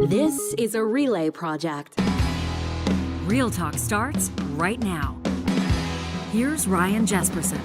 This is a relay project. Real Talk starts right now. Here's Ryan Jesperson.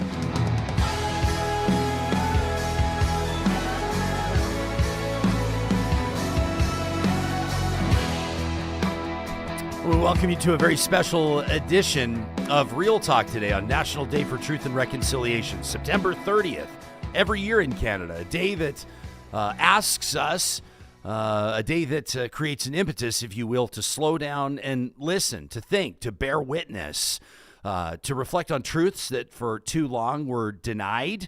We welcome you to a very special edition of Real Talk today on National Day for Truth and Reconciliation, September 30th, every year in Canada, a day that asks us, a day that creates an impetus, if you will, to slow down and listen, to think, to bear witness, to reflect on truths that for too long were denied,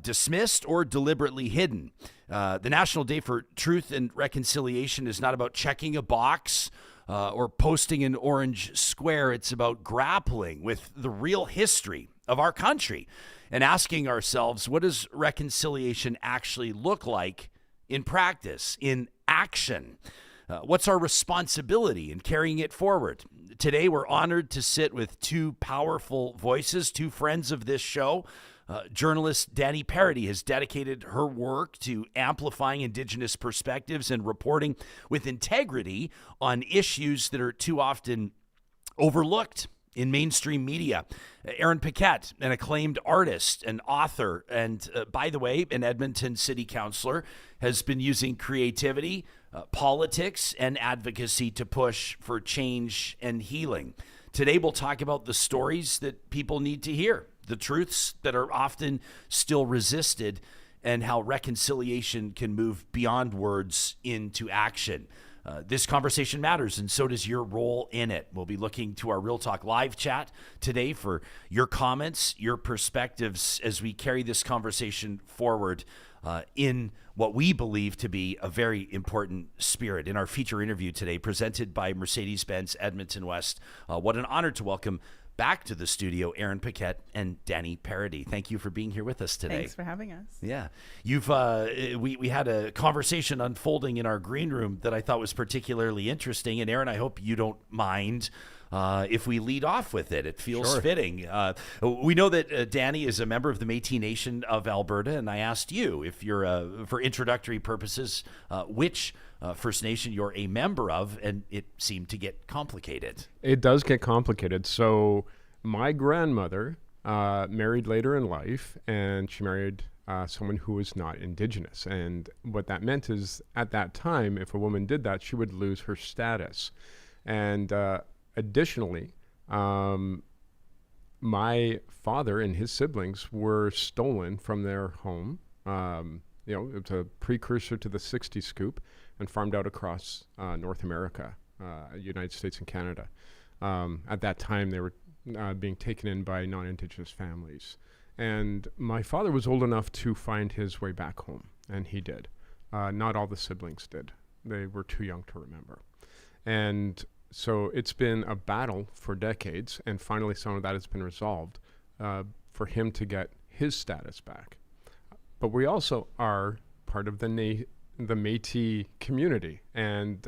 dismissed, or deliberately hidden. The National Day for Truth and Reconciliation is not about checking a box or posting an orange square. It's about grappling with the real history of our country and asking ourselves, what does reconciliation actually look like in practice, in action? What's our responsibility in carrying it forward? Today, we're honored to sit with two powerful voices, two friends of this show. Journalist Dani Paradis has dedicated her work to amplifying Indigenous perspectives and reporting with integrity on issues that are too often overlooked in mainstream media. Aaron Paquette, an acclaimed artist and author, and by the way, an Edmonton city councillor, has been using creativity, politics, and advocacy to push for change and healing. Today, we'll talk about the stories that people need to hear, the truths that are often still resisted, and how reconciliation can move beyond words into action. This conversation matters, and so does your role in it. We'll be looking to our Real Talk live chat today for your comments, your perspectives as we carry this conversation forward in what we believe to be a very important spirit. In our feature interview today, presented by Mercedes-Benz Edmonton West, what an honor to welcome back to the studio Aaron Paquette and Dani Paradis. Thank you for being here with us today. Thanks for having us. Yeah, you've we had a conversation unfolding in our green room that I thought was particularly interesting. And Aaron, I hope you don't mind if we lead off with it. It feels fitting. We know that Dani is a member of the Métis Nation of Alberta, and I asked you if you're, for introductory purposes, which First Nation you're a member of, and it seemed to get complicated. It does get complicated. So my grandmother married later in life, and she married someone who was not Indigenous. And what that meant is, at that time, if a woman did that, she would lose her status. And additionally, my father and his siblings were stolen from their home. It's a precursor to the 60s scoop, and farmed out across North America, United States and Canada. At that time, they were being taken in by non-Indigenous families. And my father was old enough to find his way back home, and he did. Not all the siblings did. They were too young to remember. And so it's been a battle for decades, and finally some of that has been resolved for him to get his status back. But we also are part of the Métis community, and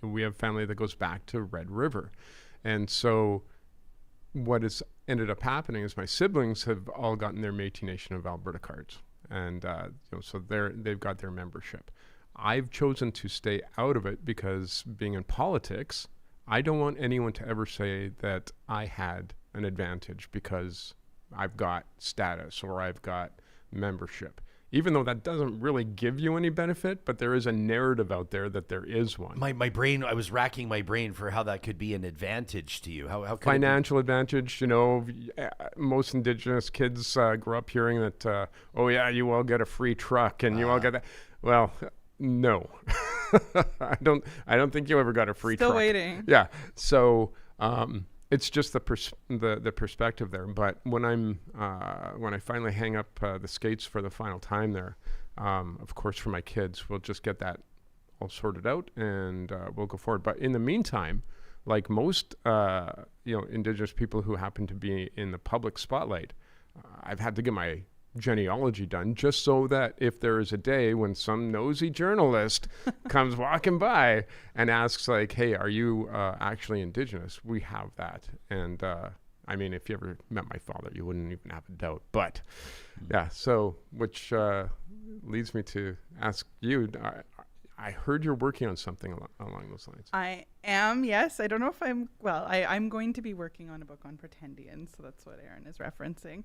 we have family that goes back to Red River. And so what has ended up happening is my siblings have all gotten their Métis Nation of Alberta cards, and so they've got their membership. I've chosen to stay out of it because, being in politics, I don't want anyone to ever say that I had an advantage because I've got status or I've got membership, even though that doesn't really give you any benefit, but there is a narrative out there that there is one. My brain, I was racking my brain for how that could be an advantage to you. How could financial advantage? Most Indigenous kids grow up hearing that, you all get a free truck and you all get that. Well, no, I don't think you ever got a free truck. Still waiting. Yeah. So, it's just the perspective there. But when I finally hang up the skates for the final time there, of course for my kids, we'll just get that all sorted out and we'll go forward. But in the meantime, like most Indigenous people who happen to be in the public spotlight, I've had to get my genealogy done just so that if there is a day when some nosy journalist comes walking by and asks like, hey, are you actually Indigenous? We have that. And if you ever met my father, you wouldn't even have a doubt. But yeah, so which leads me to ask you, I heard you're working on something along those lines. I am, yes. I don't know if I'm going to be working on a book on pretendians, so that's what Aaron is referencing.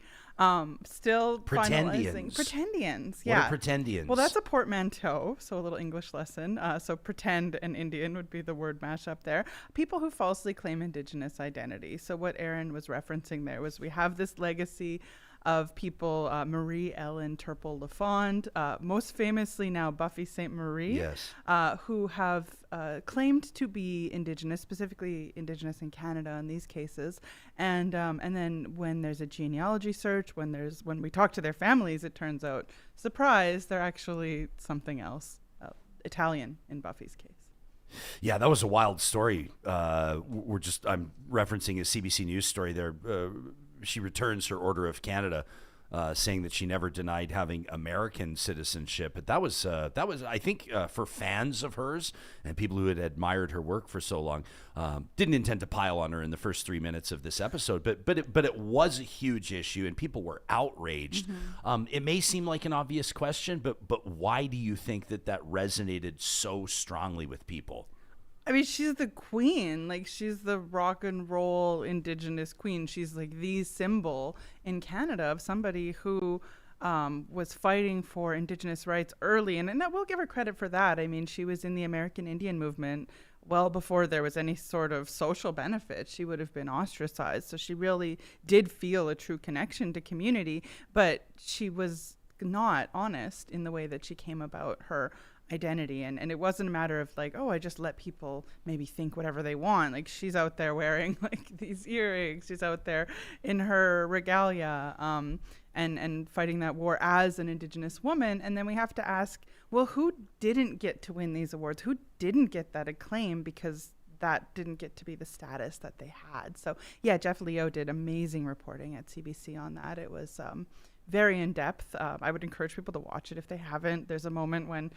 Still finalizing. Pretendians, yeah. What are pretendians? Well, that's a portmanteau, so a little English lesson. So pretend and Indian would be the word mashup there. People who falsely claim Indigenous identity. So what Aaron was referencing there was we have this legacy of people, Marie Ellen Turple Lafond, most famously now Buffy St. Marie, yes. Who have claimed to be Indigenous, specifically Indigenous in Canada in these cases. And then when there's a genealogy search, when we talk to their families, it turns out, surprise, they're actually something else, Italian in Buffy's case. Yeah, that was a wild story. I'm referencing a CBC News story there. She returns her Order of Canada, saying that she never denied having American citizenship. But that was I think, for fans of hers and people who had admired her work for so long, didn't intend to pile on her in the first 3 minutes of this episode. But it was a huge issue, and people were outraged. Mm-hmm. It may seem like an obvious question, but why do you think that resonated so strongly with people? I mean, she's the queen. Like, she's the rock and roll Indigenous queen. She's like the symbol in Canada of somebody who was fighting for Indigenous rights early. And we'll give her credit for that. I mean, she was in the American Indian movement well before there was any sort of social benefit. She would have been ostracized. So she really did feel a true connection to community. But she was not honest in the way that she came about her identity, and it wasn't a matter of like, oh, I just let people maybe think whatever they want. Like, she's out there wearing like these earrings, she's out there in her regalia, and fighting that war as an Indigenous woman. And then we have to ask, well, who didn't get to win these awards? Who didn't get that acclaim because that didn't get to be the status that they had? So yeah, Jeff Leo did amazing reporting at CBC on that. It was very in depth. I would encourage people to watch it if they haven't. There's a moment when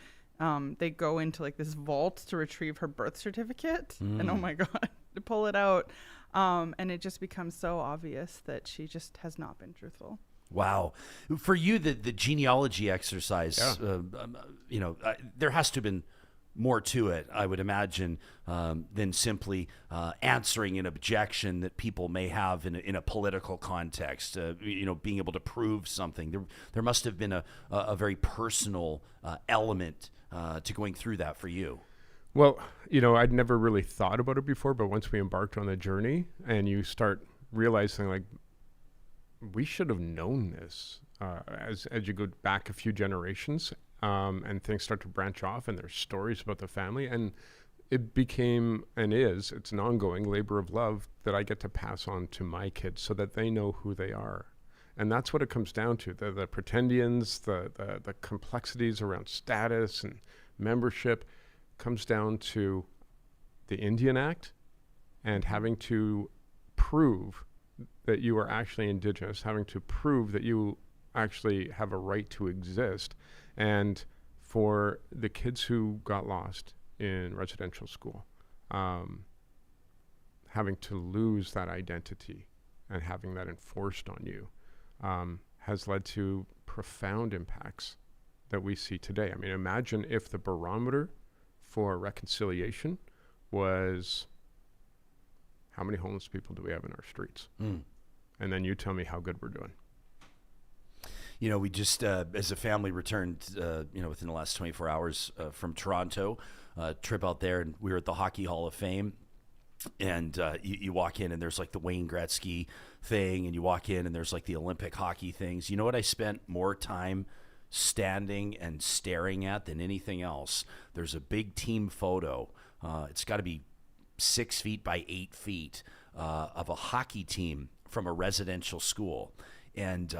they go into like this vault to retrieve her birth certificate, and oh my God, to pull it out. And it just becomes so obvious that she just has not been truthful. Wow. For you, the genealogy exercise, there has to have been more to it, I would imagine, than simply answering an objection that people may have in a political context, being able to prove something. There must have been a very personal element to going through that for you. Well, I'd never really thought about it before, but once we embarked on the journey and you start realizing, like, we should have known this as you go back a few generations, and things start to branch off and there's stories about the family, and it became it's an ongoing labor of love that I get to pass on to my kids so that they know who they are. And that's what it comes down to. The pretendians, the complexities around status and membership comes down to the Indian Act and having to prove that you are actually Indigenous, having to prove that you actually have a right to exist. And for the kids who got lost in residential school, having to lose that identity and having that enforced on you has led to profound impacts that we see today. I mean, imagine if the barometer for reconciliation was how many homeless people do we have in our streets? And then you tell me how good we're doing. We just, as a family, returned, within the last 24 hours from Toronto, trip out there, and we were at the Hockey Hall of Fame. And you walk in and there's like the Wayne Gretzky thing, and you walk in and there's like the Olympic hockey things. You know what I spent more time standing and staring at than anything else? There's a big team photo. It's got to be 6 feet by 8 feet of a hockey team from a residential school. And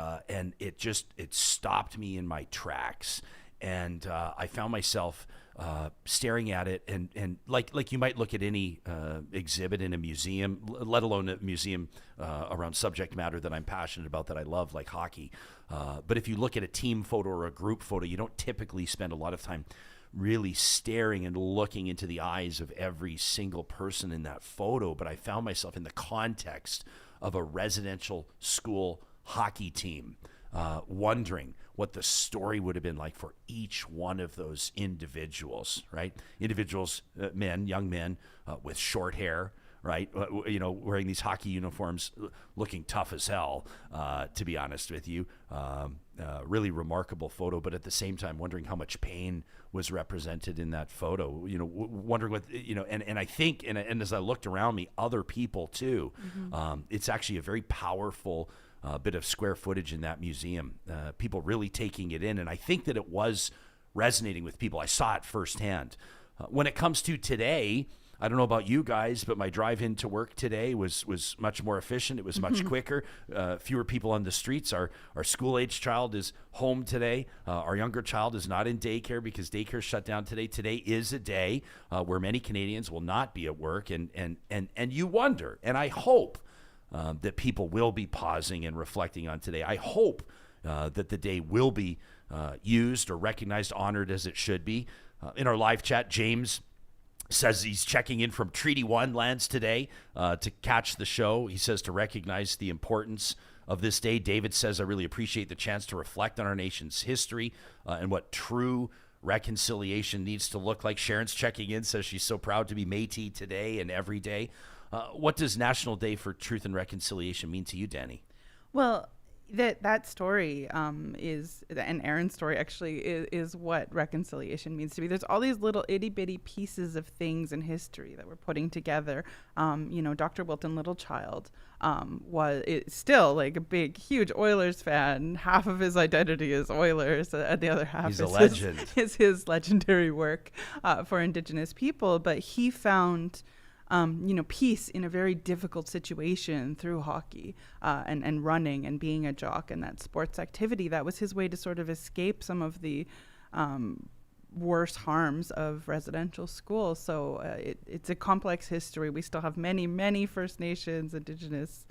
it stopped me in my tracks. And I found myself staring at it, and like you might look at any exhibit in a museum, let alone a museum around subject matter that I'm passionate about, that I love, like hockey. But if you look at a team photo or a group photo, you don't typically spend a lot of time really staring and looking into the eyes of every single person in that photo. But I found myself in the context of a residential school hockey team, wondering what the story would have been like for each one of those individuals, right? Individuals, young men with short hair, right? Wearing these hockey uniforms, looking tough as hell, to be honest with you. Really remarkable photo, but at the same time, wondering how much pain was represented in that photo. Wondering what, and I think, and as I looked around me, other people too. It's actually a very powerful bit of square footage in that museum. People really taking it in, and I think that it was resonating with people. I saw it firsthand. When it comes to today, I don't know about you guys, but my drive into work today was much more efficient. It was much quicker. Fewer people on the streets. Our school-age child is home today. Our younger child is not in daycare because daycare shut down today. Today is a day where many Canadians will not be at work, and you wonder, and I hope that people will be pausing and reflecting on today. I hope that the day will be used or recognized, honored as it should be. In our live chat, James says he's checking in from Treaty 1 lands today to catch the show. He says to recognize the importance of this day. David says, I really appreciate the chance to reflect on our nation's history and what true reconciliation needs to look like. Sharon's checking in, says she's so proud to be Métis today and every day. What does National Day for Truth and Reconciliation mean to you, Dani? Well, that story is, and Aaron's story actually is what reconciliation means to me. There's all these little itty bitty pieces of things in history that we're putting together. Dr. Wilton Littlechild was still like a big, huge Oilers fan. Half of his identity is Oilers, and the other half He's a legend. is his legendary work for Indigenous people. But he found peace in a very difficult situation through hockey and running and being a jock and that sports activity. That was his way to sort of escape some of the worst harms of residential school. So it's a complex history. We still have many, many First Nations, Indigenous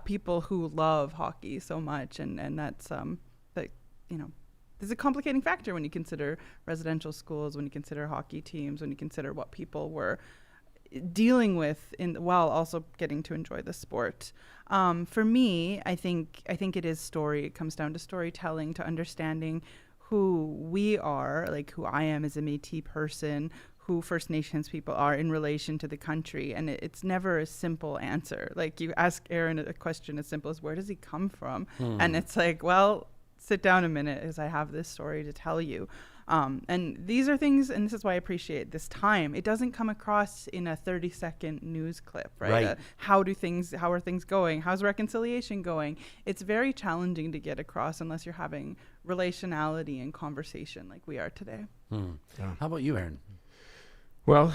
people who love hockey so much. And that's, there's a complicating factor when you consider residential schools, when you consider hockey teams, when you consider what people were dealing with while also getting to enjoy the sport. For me, I think it is story. It comes down to storytelling, to understanding who we are, like who I am as a Métis person, who First Nations people are in relation to the country. And it's never a simple answer. Like you ask Aaron a question as simple as, where does he come from? And it's like, well, sit down a minute as I have this story to tell you. And these are things, and this is why I appreciate this time. It doesn't come across in a 30-second news clip, right? How are things going? How's reconciliation going? It's very challenging to get across unless you're having relationality and conversation like we are today. Yeah. How about you, Aaron? Well,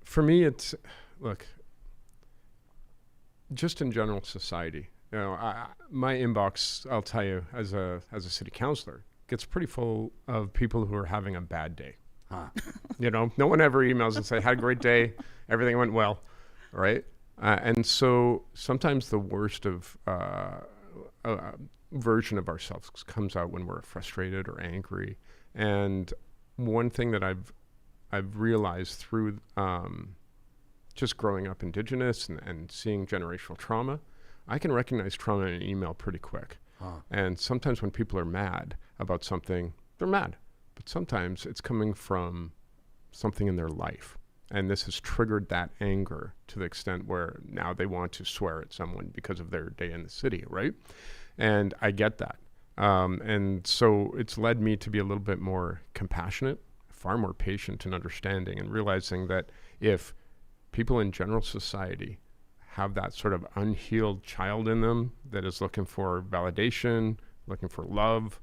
for me, it's, look, just in general society, my inbox, I'll tell you, as a city councillor, gets pretty full of people who are having a bad day. No one ever emails and say, had a great day, everything went well, right? And so sometimes the worst of version of ourselves comes out when we're frustrated or angry. And one thing that I've realized through just growing up Indigenous and seeing generational trauma, I can recognize trauma in an email pretty quick. And sometimes when people are mad about something, they're mad. But sometimes it's coming from something in their life. And this has triggered that anger to the extent where now they want to swear at someone because of their day in the city, right? And I get that. And so it's led me to be a little bit more compassionate, far more patient and understanding, and realizing that if people in general society have that sort of unhealed child in them that is looking for validation, looking for love,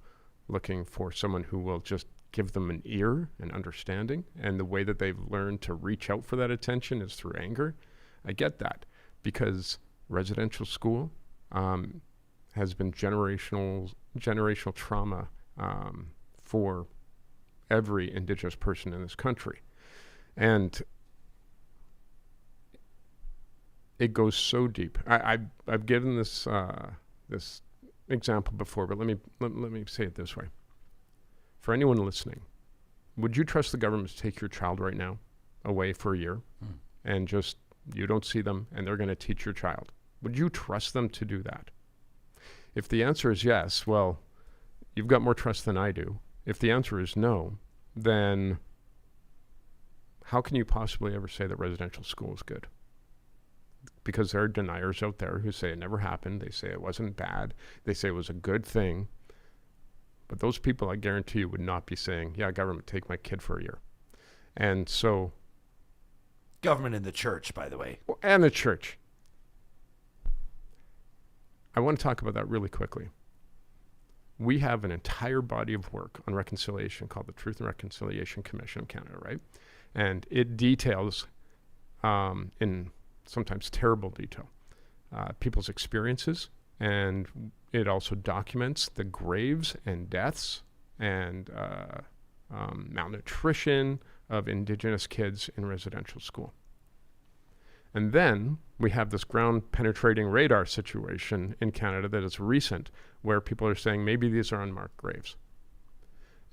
looking for someone who will just give them an ear and understanding, and the way that they've learned to reach out for that attention is through anger. I get that, because residential school has been generational trauma for every Indigenous person in this country. And it goes so deep. I've given this this example before, but let me say it this way. For anyone listening, would you trust the government to take your child right now away for a year and just, you don't see them and they're going to teach your child? Would you trust them to do that? If the answer is yes, well, you've got more trust than I do. If the answer is no, then how can you possibly ever say that residential school is good? Because there are deniers out there who say it never happened. They say it wasn't bad. They say it was a good thing. But those people, I guarantee you, would not be saying, yeah, government, take my kid for a year. And so... Government and the church, by the way. And the church. I want to talk about that really quickly. We have an entire body of work on reconciliation called the Truth and Reconciliation Commission of Canada, right? And it details, in sometimes terrible detail, people's experiences, and it also documents the graves and deaths and malnutrition of Indigenous kids in residential school. And then we have this ground-penetrating radar situation in Canada that is recent, where people are saying maybe these are unmarked graves.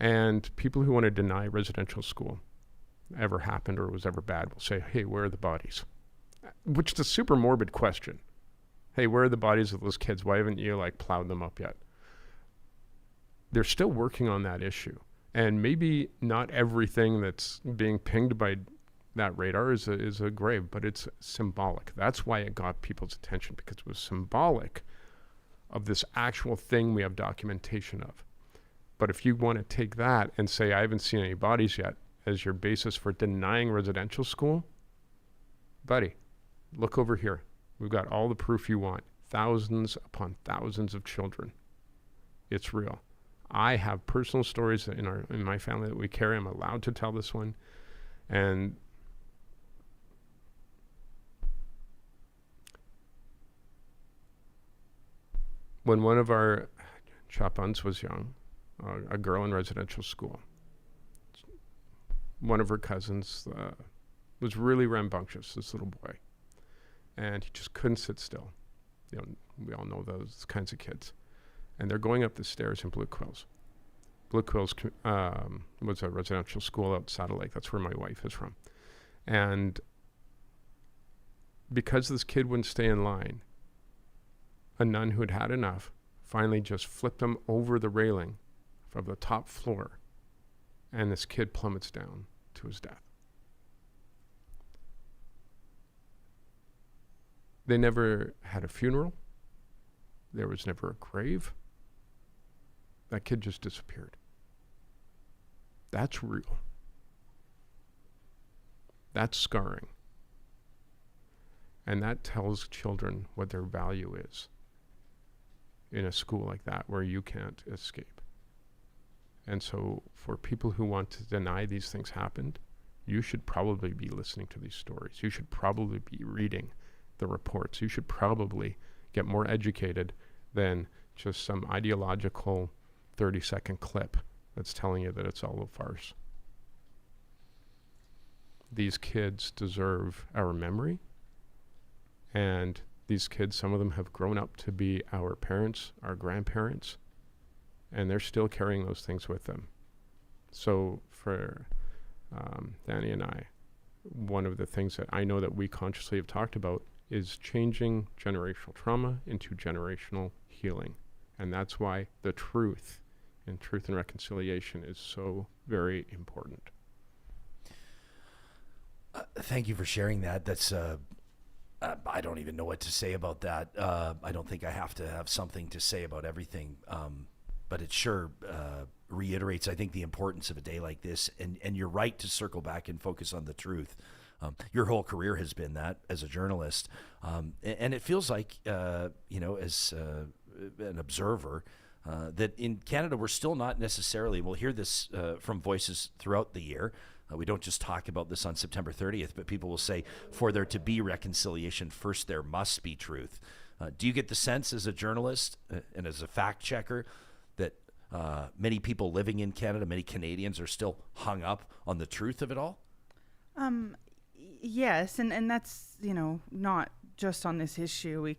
And people who want to deny residential school ever happened or was ever bad will say, hey, where are the bodies? Which is a super morbid question. Hey, where are the bodies of those kids? Why haven't you plowed them up yet? They're still working on that issue. And maybe not everything that's being pinged by that radar is a grave, but it's symbolic. That's why it got people's attention, because it was symbolic of this actual thing we have documentation of. But if you want to take that and say, I haven't seen any bodies yet, as your basis for denying residential school, buddy, look over here. We've got all the proof you want. Thousands upon thousands of children. It's real. I have personal stories in my family that we carry. I'm allowed to tell this one. And when one of our chapuns was young, a girl in residential school, one of her cousins was really rambunctious, this little boy. And he just couldn't sit still. We all know those kinds of kids. And they're going up the stairs in Blue Quills. Blue Quills was a residential school out Saddle Lake. That's where my wife is from. And because this kid wouldn't stay in line, a nun who had had enough finally just flipped him over the railing from the top floor, and this kid plummets down to his death. They never had a funeral. There was never a grave. That kid just disappeared. That's real. That's scarring. And that tells children what their value is in a school like that where you can't escape. And so for people who want to deny these things happened, you should probably be listening to these stories. You should probably be reading the reports. You should probably get more educated than just some ideological 30-second clip that's telling you that it's all a farce. These kids deserve our memory, and these kids, some of them have grown up to be our parents, our grandparents, and they're still carrying those things with them. So for Dani and I, one of the things that I know that we consciously have talked about is changing generational trauma into generational healing. And that's why the truth and truth and reconciliation is so very important. Thank you for sharing that. That's I don't even know what to say about that. I don't think I have to have something to say about everything, but it sure reiterates, I think, the importance of a day like this. And you're right to circle back and focus on the truth. Your whole career has been that as a journalist, and it feels like, as an observer, that in Canada we're still not necessarily. We'll hear this from voices throughout the year. We don't just talk about this on September 30th, but people will say, for there to be reconciliation, first there must be truth. Do you get the sense as a journalist and as a fact checker that many people living in Canada, many Canadians, are still hung up on the truth of it all? Yes, and that's, not just on this issue.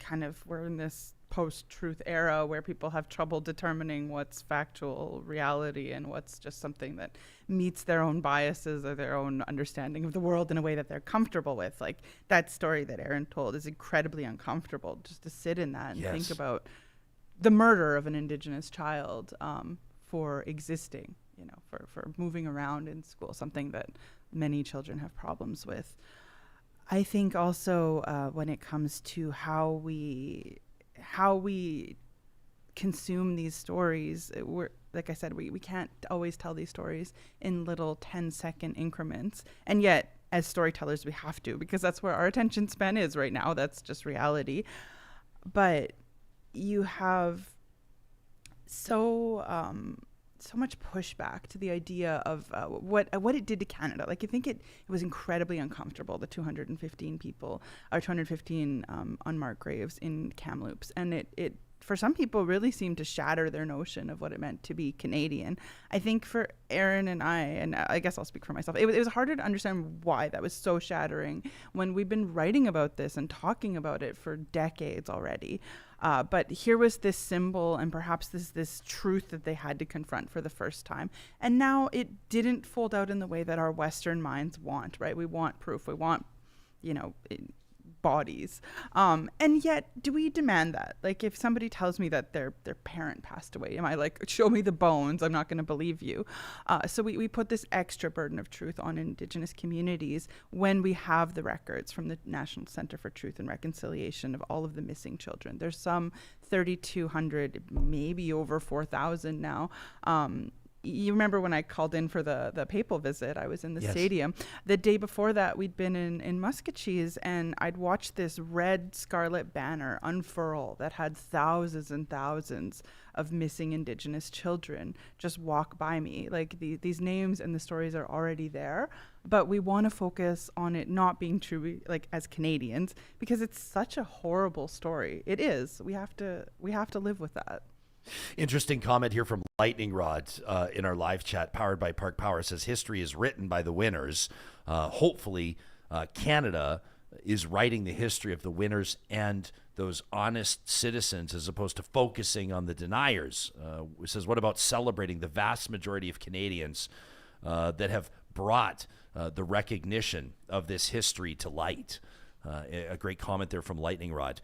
We're in this post-truth era where people have trouble determining what's factual reality and what's just something that meets their own biases or their own understanding of the world in a way that they're comfortable with. Like that story that Aaron told is incredibly uncomfortable, just to sit in that and think about the murder of an Indigenous child for existing, for moving around in school, something that many children have problems with. I think also when it comes to how we consume these stories, we're, like I said, we can't always tell these stories in little 10-second increments. And yet, as storytellers, we have to, because that's where our attention span is right now. That's just reality. But you have so much pushback to the idea of what it did to Canada. Like, I think it was incredibly uncomfortable, the 215 people, or 215 unmarked graves in Kamloops. And it for some people really seemed to shatter their notion of what it meant to be Canadian. I think for Aaron and I guess I'll speak for myself, it was harder to understand why that was so shattering when we've been writing about this and talking about it for decades already. But here was this symbol and perhaps this truth that they had to confront for the first time. And now it didn't fold out in the way that our Western minds want, right? We want proof. We want, bodies. And yet, do we demand that? Like, if somebody tells me that their parent passed away, am I like, show me the bones, I'm not going to believe you? So we put this extra burden of truth on Indigenous communities when we have the records from the National Center for Truth and Reconciliation of all of the missing children. There's some 3,200, maybe over 4,000 now. You remember when I called in for the papal visit, I was in the stadium. The day before that, we'd been in Muscatchees, and I'd watched this red scarlet banner unfurl that had thousands and thousands of missing Indigenous children just walk by me. Like, these names and the stories are already there, but we want to focus on it not being true, like, as Canadians, because it's such a horrible story. It is. We have to live with that. Interesting comment here from Lightning Rod in our live chat, powered by Park Power, says history is written by the winners. Hopefully, Canada is writing the history of the winners and those honest citizens as opposed to focusing on the deniers. It says, what about celebrating the vast majority of Canadians that have brought the recognition of this history to light? A great comment there from Lightning Rod.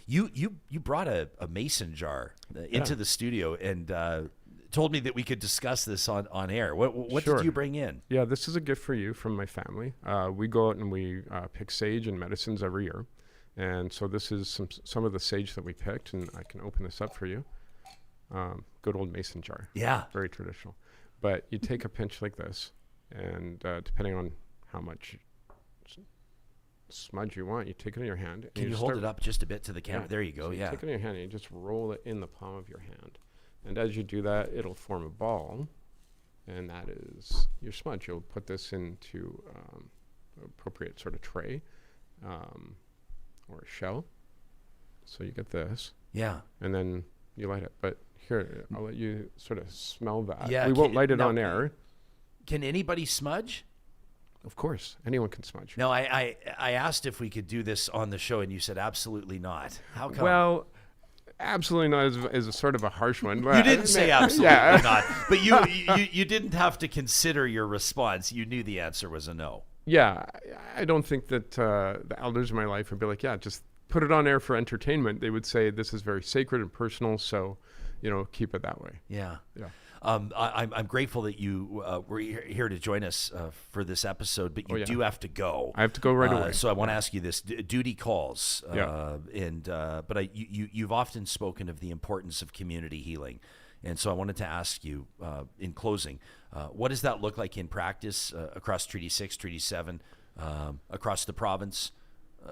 You brought a mason jar into the studio and told me that we could discuss this on air. What Sure. did you bring in? Yeah, this is a gift for you from my family. We go out and we pick sage and medicines every year. And so this is some of the sage that we picked, and I can open this up for you. Good old mason jar. Yeah. Very traditional. But you take a pinch like this, and depending on how much smudge you want, you take it in your hand. Can you hold it up just a bit to the camera? Yeah. There you go. So you Yeah. take it in your hand and you just roll it in the palm of your hand. And as you do that, it'll form a ball, and that is your smudge. You'll put this into appropriate sort of tray or a shell. So you get this. Yeah. And then you light it. But here, I'll let you sort of smell that. Yeah, We won't light it now, on air. Can anybody smudge? Of course, anyone can smudge. No, I asked if we could do this on the show, and you said absolutely not. How come? Well, absolutely not is a sort of a harsh one. You didn't say absolutely not, but you didn't have to consider your response. You knew the answer was a no. Yeah, I don't think that the elders in my life would be like, yeah, just put it on air for entertainment. They would say this is very sacred and personal, so keep it that way. Yeah. Yeah. I'm grateful that you were here to join us for this episode, but you do have to go. I have to go right away. So I want to ask you this: duty calls, but you've often spoken of the importance of community healing, and so I wanted to ask you in closing, what does that look like in practice across Treaty 6, Treaty 7, across the province?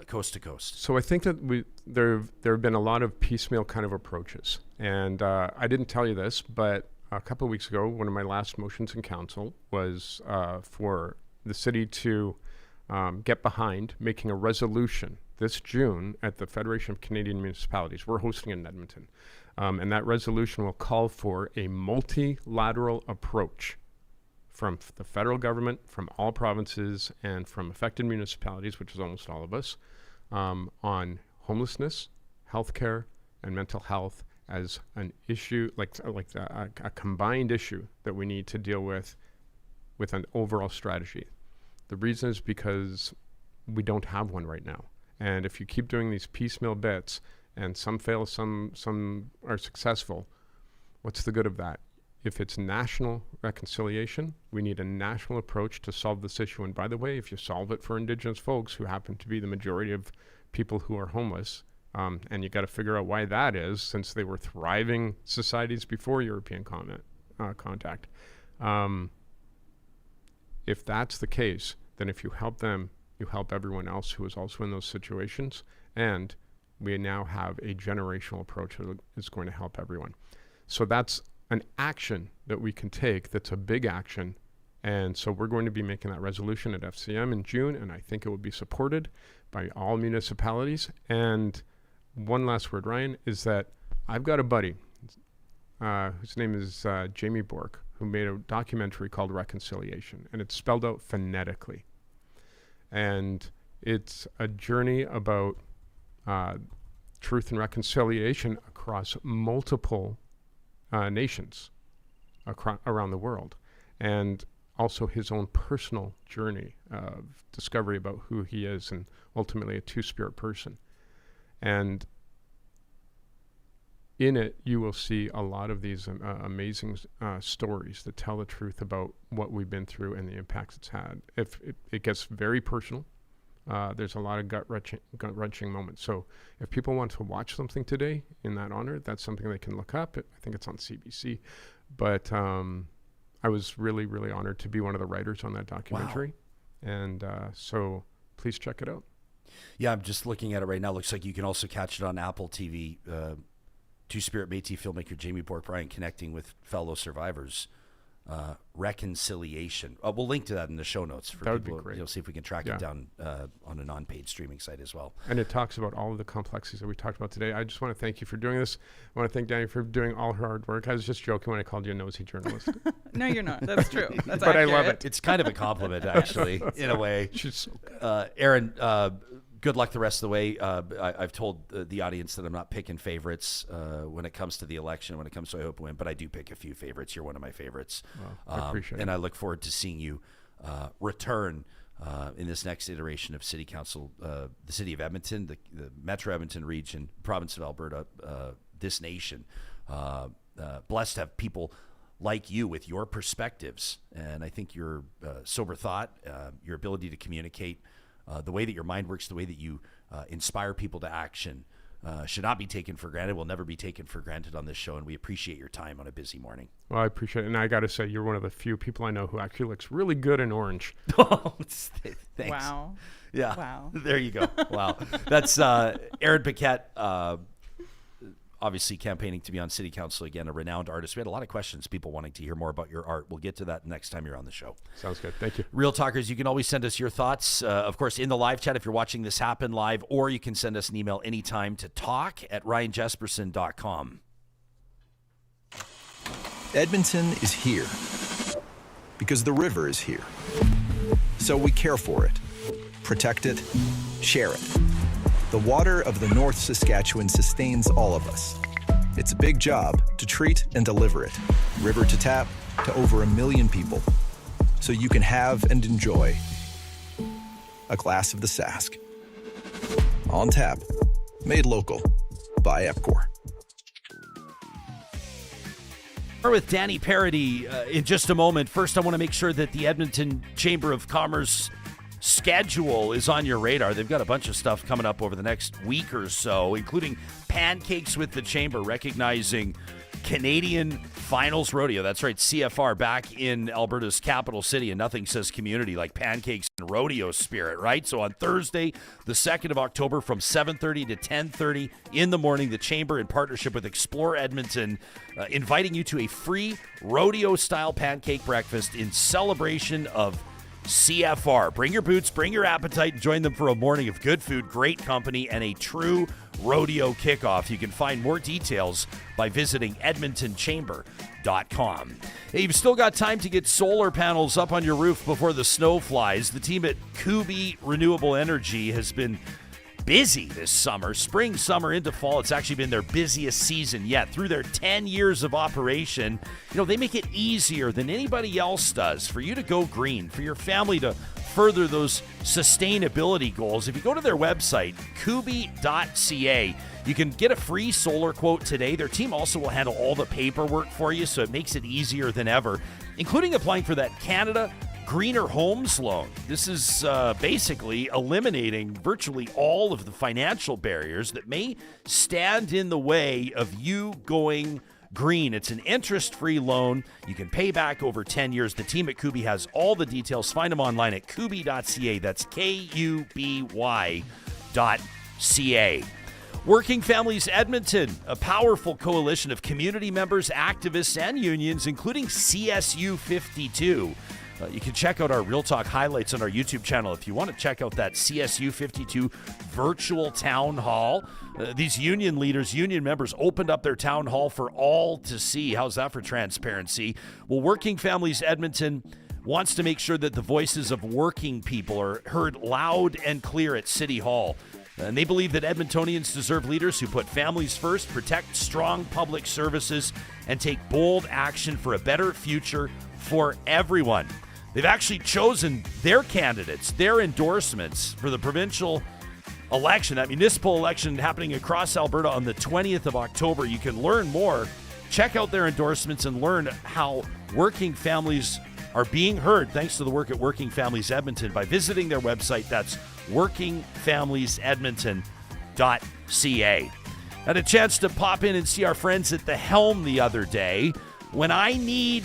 Coast to coast. So I think that there have been a lot of piecemeal kind of approaches, and I didn't tell you this, but a couple of weeks ago, one of my last motions in council was for the city to get behind making a resolution this June at the Federation of Canadian Municipalities. We're hosting in Edmonton. And that resolution will call for a multilateral approach from the federal government, from all provinces, and from affected municipalities, which is almost all of us, on homelessness, healthcare, and mental health as an issue, like a combined issue that we need to deal with an overall strategy. The reason is because we don't have one right now. And if you keep doing these piecemeal bits, and some fail, some are successful. What's the good of that? If it's national reconciliation, we need a national approach to solve this issue. And by the way, if you solve it for Indigenous folks who happen to be the majority of people who are homeless, and you got to figure out why that is, since they were thriving societies before European contact. If that's the case, then if you help them, you help everyone else who is also in those situations. And we now have a generational approach that is going to help everyone. So that's an action that we can take that's a big action. And so we're going to be making that resolution at FCM in June, and I think it will be supported by all municipalities. And one last word, Ryan, is that I've got a buddy whose name is Jamie Bork, who made a documentary called Reconciliation, and it's spelled out phonetically. And it's a journey about truth and reconciliation across multiple nations around the world, and also his own personal journey of discovery about who he is, and ultimately a two-spirit person. And in it, you will see a lot of these amazing stories that tell the truth about what we've been through and the impacts it's had. If it gets very personal, there's a lot of gut-wrenching moments. So if people want to watch something today in that honor, that's something they can look up. I think it's on CBC. But I was really, really honored to be one of the writers on that documentary. Wow. And so please check it out. Yeah, I'm just looking at it right now. Looks like you can also catch it on Apple TV. Two-Spirit Métis filmmaker Jamie Bork-Bryan connecting with fellow survivors. Reconciliation. We'll link to that in the show notes for that would people. Be great. You'll see if we can track it down on a non-paid streaming site as well. And it talks about all of the complexities that we talked about today. I just want to thank you for doing this. I want to thank Dani for doing all her hard work. I was just joking when I called you a nosy journalist. No, you're not. That's true. That's but accurate. I love it. It's kind of a compliment, actually, in a way. She's so good. Aaron, good luck the rest of the way. I've told the audience that I'm not picking favorites when it comes to the election, when it comes to I Hope Win, but I do pick a few favorites. You're one of my favorites. Well, I appreciate it. And I look forward to seeing you return in this next iteration of City Council, the City of Edmonton, the Metro Edmonton region, province of Alberta, this nation. Blessed to have people like you with your perspectives. And I think your sober thought, your ability to communicate, the way that your mind works, the way that you inspire people to action should not be taken for granted, will never be taken for granted on this show, and we appreciate your time on a busy morning. Well, I appreciate it, and I got to say, you're one of the few people I know who actually looks really good in orange. Thanks. Wow. Yeah. Wow. There you go. Wow. That's Aaron Paquette, obviously campaigning to be on City Council again, a renowned artist. We had a lot of questions, people wanting to hear more about your art. We'll get to that next time you're on the show. Sounds good. Thank you. Real Talkers, you can always send us your thoughts, of course, in the live chat if you're watching this happen live, or you can send us an email anytime to talk@ryanjesperson.com. Edmonton is here because the river is here. So we care for it, protect it, share it. The water of the North Saskatchewan sustains all of us. It's a big job to treat and deliver it, river to tap, to over 1 million people. So you can have and enjoy a glass of the Sask. On tap, made local by Epcor. We're with Dani Paradis in just a moment. First, I want to make sure that the Edmonton Chamber of Commerce schedule is on your radar. They've got a bunch of stuff coming up over the next week or so, including Pancakes with the Chamber, recognizing Canadian Finals Rodeo. That's right, CFR back in Alberta's capital city, and nothing says community like pancakes and rodeo spirit, right? So on Thursday, the 2nd of October from 7:30 to 10:30 in the morning, the Chamber, in partnership with Explore Edmonton, inviting you to a free rodeo-style pancake breakfast in celebration of CFR. Bring your boots, bring your appetite, and join them for a morning of good food, great company, and a true rodeo kickoff. You can find more details by visiting edmontonchamber.com. Hey, you've still got time to get solar panels up on your roof before the snow flies. The team at Kubi Renewable Energy has been busy this summer. Spring, summer into fall, it's actually been their busiest season yet. Through their 10 years of operation, they make it easier than anybody else does for you to go green, for your family to further those sustainability goals. If you go to their website, kubi.ca, you can get a free solar quote today. Their team also will handle all the paperwork for you, so it makes it easier than ever, including applying for that Canada Greener Homes loan. This is basically eliminating virtually all of the financial barriers that may stand in the way of you going green. It's an interest-free loan. You can pay back over 10 years. The team at Kubi has all the details. Find them online at kubi.ca. That's KUBY.ca. Working Families Edmonton, a powerful coalition of community members, activists, and unions, including CSU 52. You can check out our Real Talk highlights on our YouTube channel if you want to check out that CSU 52 virtual town hall. These union leaders, union members opened up their town hall for all to see. How's that for transparency? Well, Working Families Edmonton wants to make sure that the voices of working people are heard loud and clear at City Hall. And they believe that Edmontonians deserve leaders who put families first, protect strong public services, and take bold action for a better future for everyone. They've actually chosen their candidates, their endorsements for the provincial election, that municipal election happening across Alberta on the 20th of October. You can learn more. Check out their endorsements and learn how working families are being heard thanks to the work at Working Families Edmonton by visiting their website. That's workingfamiliesedmonton.ca. Had a chance to pop in and see our friends at The Helm the other day. When I need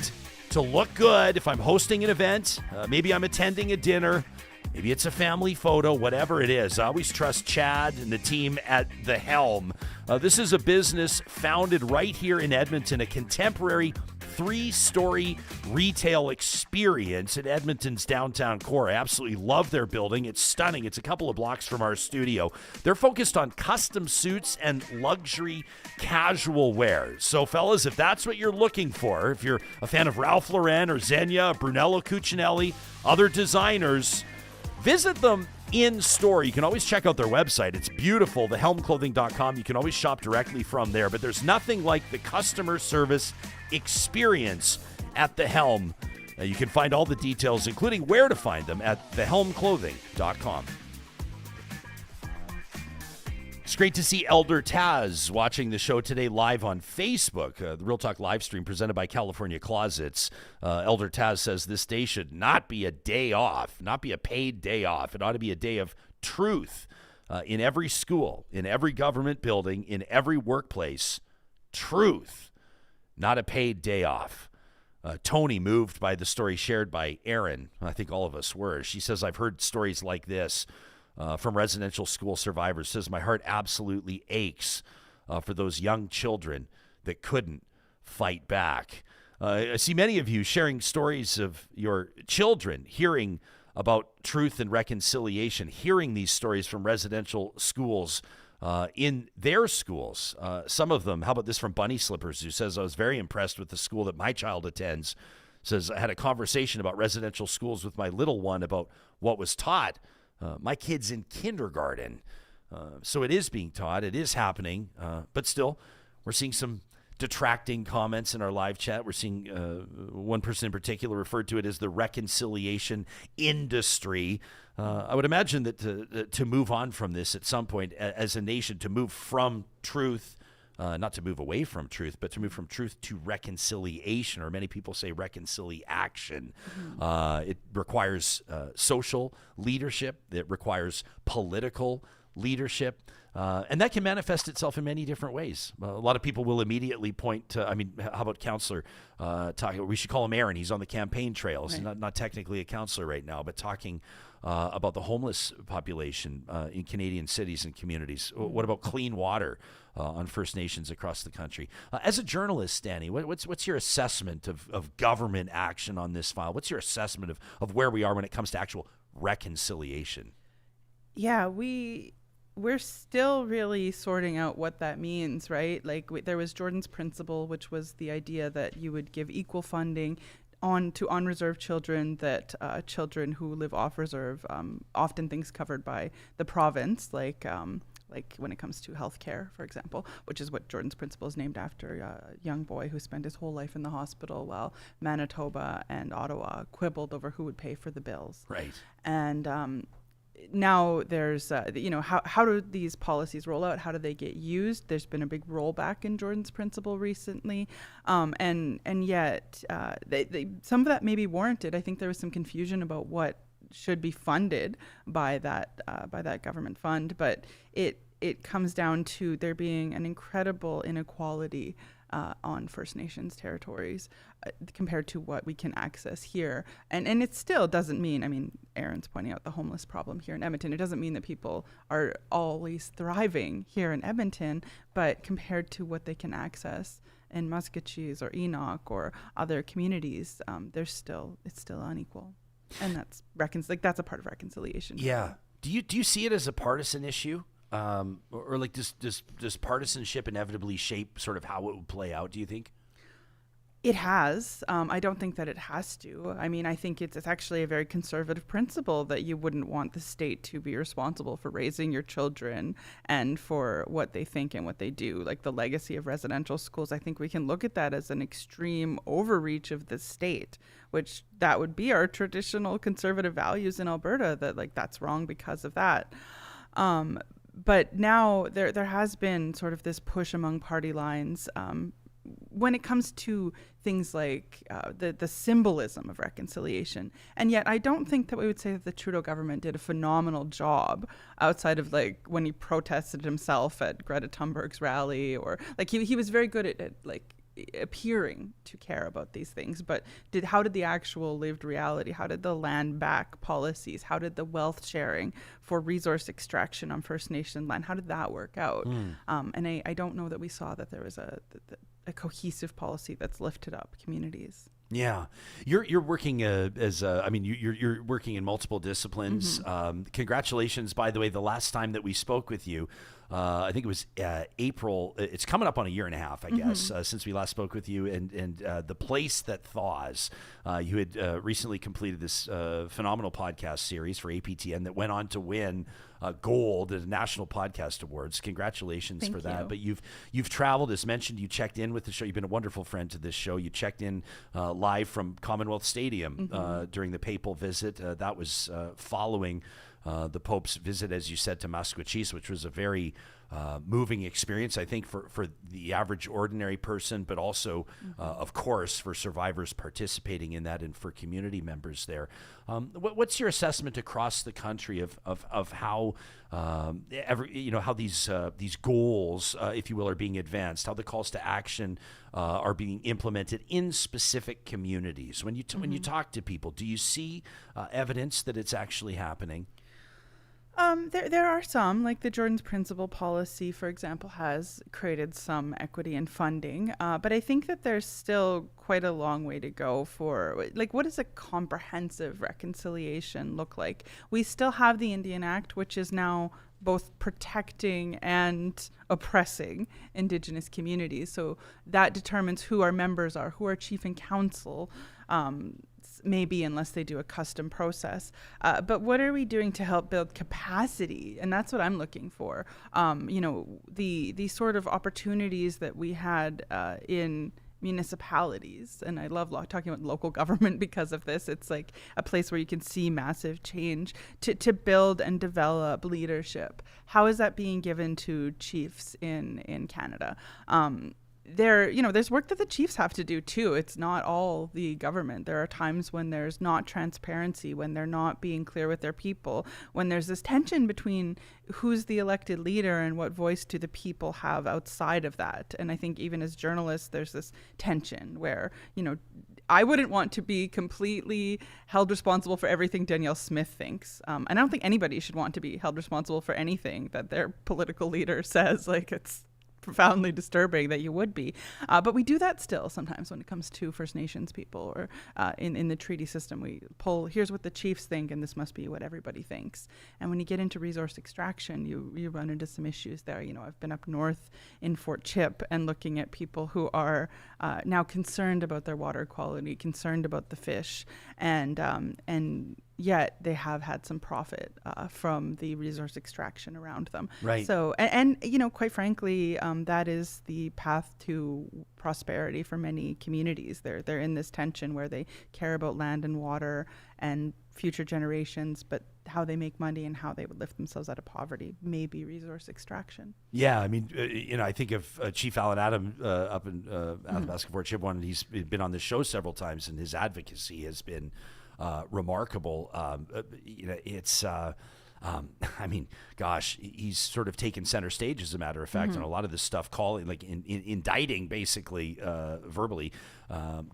to look good, if I'm hosting an event, maybe I'm attending a dinner, maybe it's a family photo, whatever it is, I always trust Chad and the team at The Helm. This is a business founded right here in Edmonton, a contemporary 3-story retail experience in Edmonton's downtown core. I absolutely love their building. It's stunning. It's a couple of blocks from our studio. They're focused on custom suits and luxury casual wear. So, fellas, if that's what you're looking for, if you're a fan of Ralph Lauren or Xenia, Brunello Cucinelli, other designers, visit them in store. You can always check out their website. It's beautiful, thehelmclothing.com. You can always shop directly from there, but there's nothing like the customer service experience at The Helm. You can find all the details, including where to find them, at thehelmclothing.com. It's great to see Elder Taz watching the show today live on Facebook. The Real Talk live stream presented by California Closets. Elder Taz says this day should not be a day off, not be a paid day off. It ought to be a day of truth in every school, in every government building, in every workplace. Truth, not a paid day off. Tony, moved by the story shared by Aaron, I think all of us were. She says, I've heard stories like this from residential school survivors. Says, my heart absolutely aches for those young children that couldn't fight back. I see many of you sharing stories of your children hearing about truth and reconciliation, hearing these stories from residential schools in their schools. Some of them, how about this from Bunny Slippers, who says, I was very impressed with the school that my child attends. Says, I had a conversation about residential schools with my little one about what was taught. My kid's in kindergarten, so it is being taught. It is happening, but still, we're seeing some detracting comments in our live chat. We're seeing one person in particular referred to it as the reconciliation industry. I would imagine that to move on from this at some point as a nation, to move from truth, not to move away from truth, but to move from truth to reconciliation, or many people say reconciliation. It requires social leadership. It requires political leadership. And that can manifest itself in many different ways. A lot of people will immediately point to, how about counselor talking? We should call him Aaron. He's on the campaign trail. He's not technically a counselor right now, but talking about the homeless population in Canadian cities and communities. What about clean water on First Nations across the country? As a journalist, Dani, what's your assessment of government action on this file? What's your assessment of where we are when it comes to actual reconciliation? Yeah, we're still really sorting out what that means, right? Like there was Jordan's principle, which was the idea that you would give equal funding to on-reserve children, that children who live off-reserve, often things covered by the province, like when it comes to healthcare, for example, which is what Jordan's Principle is named after, a young boy who spent his whole life in the hospital while Manitoba and Ottawa quibbled over who would pay for the bills. Right. And now there's, how do these policies roll out? How do they get used? There's been a big rollback in Jordan's Principle recently. And yet some of that may be warranted. I think there was some confusion about what should be funded by that government fund, but it comes down to there being an incredible inequality on First Nations territories compared to what we can access here. And it still doesn't mean, I mean, Aaron's pointing out the homeless problem here in Edmonton. It doesn't mean that people are always thriving here in Edmonton, but compared to what they can access in Muscatchees or Enoch or other communities, it's still unequal. And that's that's a part of reconciliation. Yeah. Do you see it as a partisan issue? Or like does partisanship inevitably shape sort of how it would play out, do you think? It has. I don't think that it has to. I mean, I think it's actually a very conservative principle that you wouldn't want the state to be responsible for raising your children and for what they think and what they do. Like the legacy of residential schools, I think we can look at that as an extreme overreach of the state, which that would be our traditional conservative values in Alberta, that that's wrong because of that. But now there has been sort of this push among party lines when it comes to things like the symbolism of reconciliation. And yet I don't think that we would say that the Trudeau government did a phenomenal job outside of like when he protested himself at Greta Thunberg's rally, or like he was very good at like appearing to care about these things, but how did the actual lived reality, how did the land back policies, how did the wealth sharing for resource extraction on First Nation land, how did that work out? And I don't know that we saw that there was a cohesive policy that's lifted up communities. Yeah, you're working you're working in multiple disciplines. Mm-hmm. Congratulations, by the way. The last time that we spoke with you, I think it was April. It's coming up on a year and a half, I guess, since we last spoke with you. And The Place That Thaws. You had recently completed this phenomenal podcast series for APTN that went on to win gold at the National Podcast Awards. Congratulations for that. But you've traveled, as mentioned. You checked in with the show. You've been a wonderful friend to this show. You checked in live from Commonwealth Stadium during the papal visit. That was following the Pope's visit, as you said, to Musqueam, which was a very moving experience, I think, for the average ordinary person, but also, of course, for survivors participating in that and for community members there. What's your assessment across the country of how how these goals, if you will, are being advanced, how the calls to action are being implemented in specific communities? When you talk to people, do you see evidence that it's actually happening? There are some, like the Jordan's Principle policy, for example, has created some equity in funding. But I think that there's still quite a long way to go for, like, what does a comprehensive reconciliation look like? We still have the Indian Act, which is now both protecting and oppressing Indigenous communities. So that determines who our members are, who our chief and council maybe, unless they do a custom process. But what are we doing to help build capacity? And that's what I'm looking for. The sort of opportunities that we had in municipalities, and I love talking about local government because of this. It's like a place where you can see massive change to build and develop leadership. How is that being given to chiefs in Canada? There's work that the chiefs have to do too. It's not all the government. There are times when there's not transparency, when they're not being clear with their people, when there's this tension between who's the elected leader and what voice do the people have outside of that. And I think even as journalists, there's this tension where, I wouldn't want to be completely held responsible for everything Danielle Smith thinks. And I don't think anybody should want to be held responsible for anything that their political leader says. Like, it's profoundly disturbing that you would be. But we do that still sometimes when it comes to First Nations people, or in the treaty system, we pull, here's what the chiefs think, and this must be what everybody thinks. And when you get into resource extraction, you run into some issues there. I've been up north in Fort Chip and looking at people who are now concerned about their water quality, concerned about the fish, and yet they have had some profit from the resource extraction around them. Right. So, and quite frankly, that is the path to prosperity for many communities. They're in this tension where they care about land and water and future generations, but how they make money and how they would lift themselves out of poverty may be resource extraction. Yeah, I mean, I think of Chief Alan Adam up in Athabasca Fort Chip. He's been on this show several times, and his advocacy has been remarkable. It's I mean, gosh, he's sort of taken center stage, as a matter of fact, on a lot of this stuff, calling, like indicting basically verbally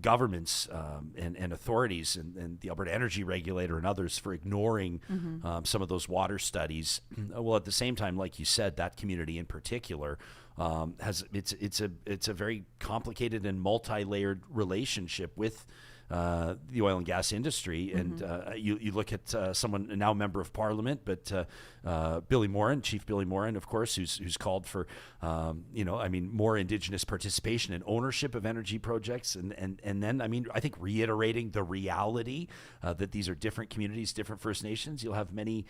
governments and authorities and the Alberta Energy Regulator and others for ignoring some of those water studies. Well, at the same time, like you said, that community in particular it's a very complicated and multi-layered relationship with the oil and gas industry. And you look at someone now a member of Parliament, but Billy Morin, Chief Billy Morin, of course, who's called for more Indigenous participation and ownership of energy projects, and then I think reiterating the reality that these are different communities, different First Nations. You'll have many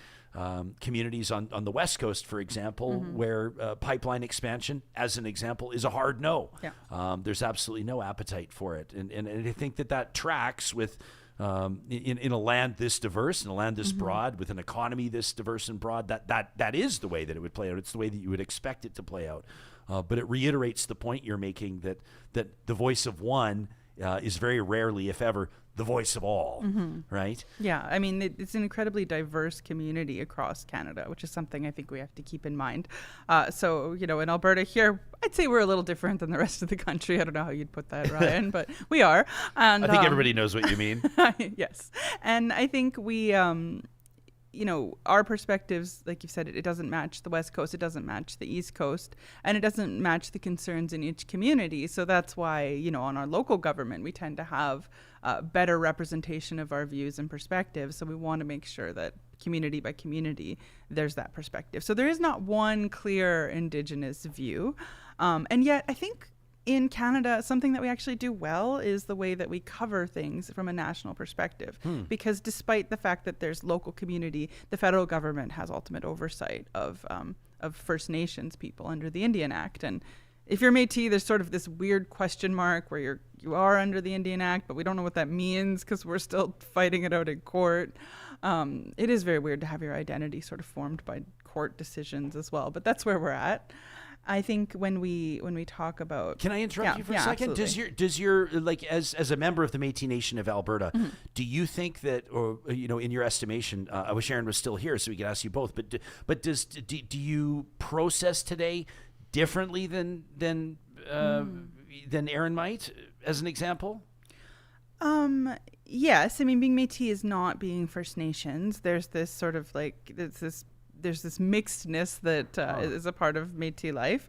communities on the West Coast, for example, where pipeline expansion, as an example, is a hard no. Yeah. There's absolutely no appetite for it, and I think that tracks with in a land this diverse, in a land this broad, with an economy this diverse and broad. That is the way that it would play out. It's the way that you would expect it to play out. But it reiterates the point you're making that the voice of one is very rarely, if ever, the voice of all, right? Yeah, I mean, it's an incredibly diverse community across Canada, which is something I think we have to keep in mind. So, in Alberta here, I'd say we're a little different than the rest of the country. I don't know how you'd put that, Ryan, but we are. And I think everybody knows what you mean. Yes. And I think we... our perspectives, like you said, it doesn't match the West Coast, it doesn't match the East Coast, and it doesn't match the concerns in each community. So that's why, on our local government, we tend to have better representation of our views and perspectives. So we want to make sure that community by community, there's that perspective. So there is not one clear Indigenous view. And yet, I think in Canada, something that we actually do well is the way that we cover things from a national perspective. Because despite the fact that there's local community, the federal government has ultimate oversight of First Nations people under the Indian Act. And if you're Métis, there's sort of this weird question mark where you are under the Indian Act, but we don't know what that means because we're still fighting it out in court. It is very weird to have your identity sort of formed by court decisions as well, but that's where we're at. I think when we talk about... Can I interrupt you for a second? Absolutely. Does your like as a member of the Métis Nation of Alberta, do you think that, or in your estimation, I wish Aaron was still here so we could ask you both, but do you process today differently than Aaron might, as an example? Yes, I mean, being Métis is not being First Nations. There's this sort of there's this mixedness that is a part of Métis life,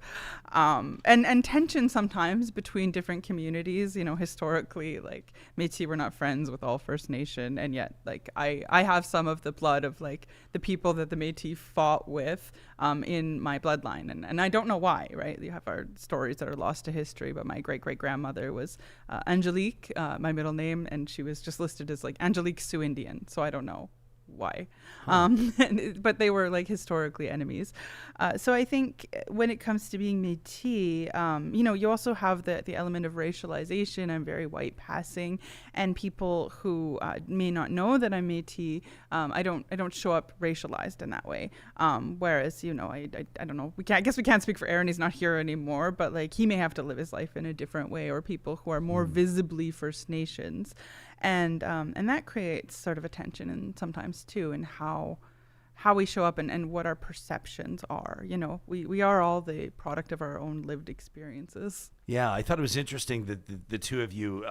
and tension sometimes between different communities. Historically, like Métis were not friends with all First Nation, and yet, like I have some of the blood of like the people that the Métis fought with in my bloodline, and I don't know why. Right? You have our stories that are lost to history, but my great grandmother was Angelique, my middle name, and she was just listed as like Angelique Sioux Indian, so I don't know why. But they were like historically enemies. So I think when it comes to being Métis, you also have the element of racialization. I'm very white passing, and people who may not know that I'm Métis, I don't show up racialized in that way. Whereas, I don't know, I guess we can't speak for Aaron, he's not here anymore, but like he may have to live his life in a different way, or people who are more visibly First Nations. And that creates sort of a tension, and sometimes too, in how how we show up and what our perceptions are. You know, we are all the product of our own lived experiences. Yeah, I thought it was interesting that the two of you,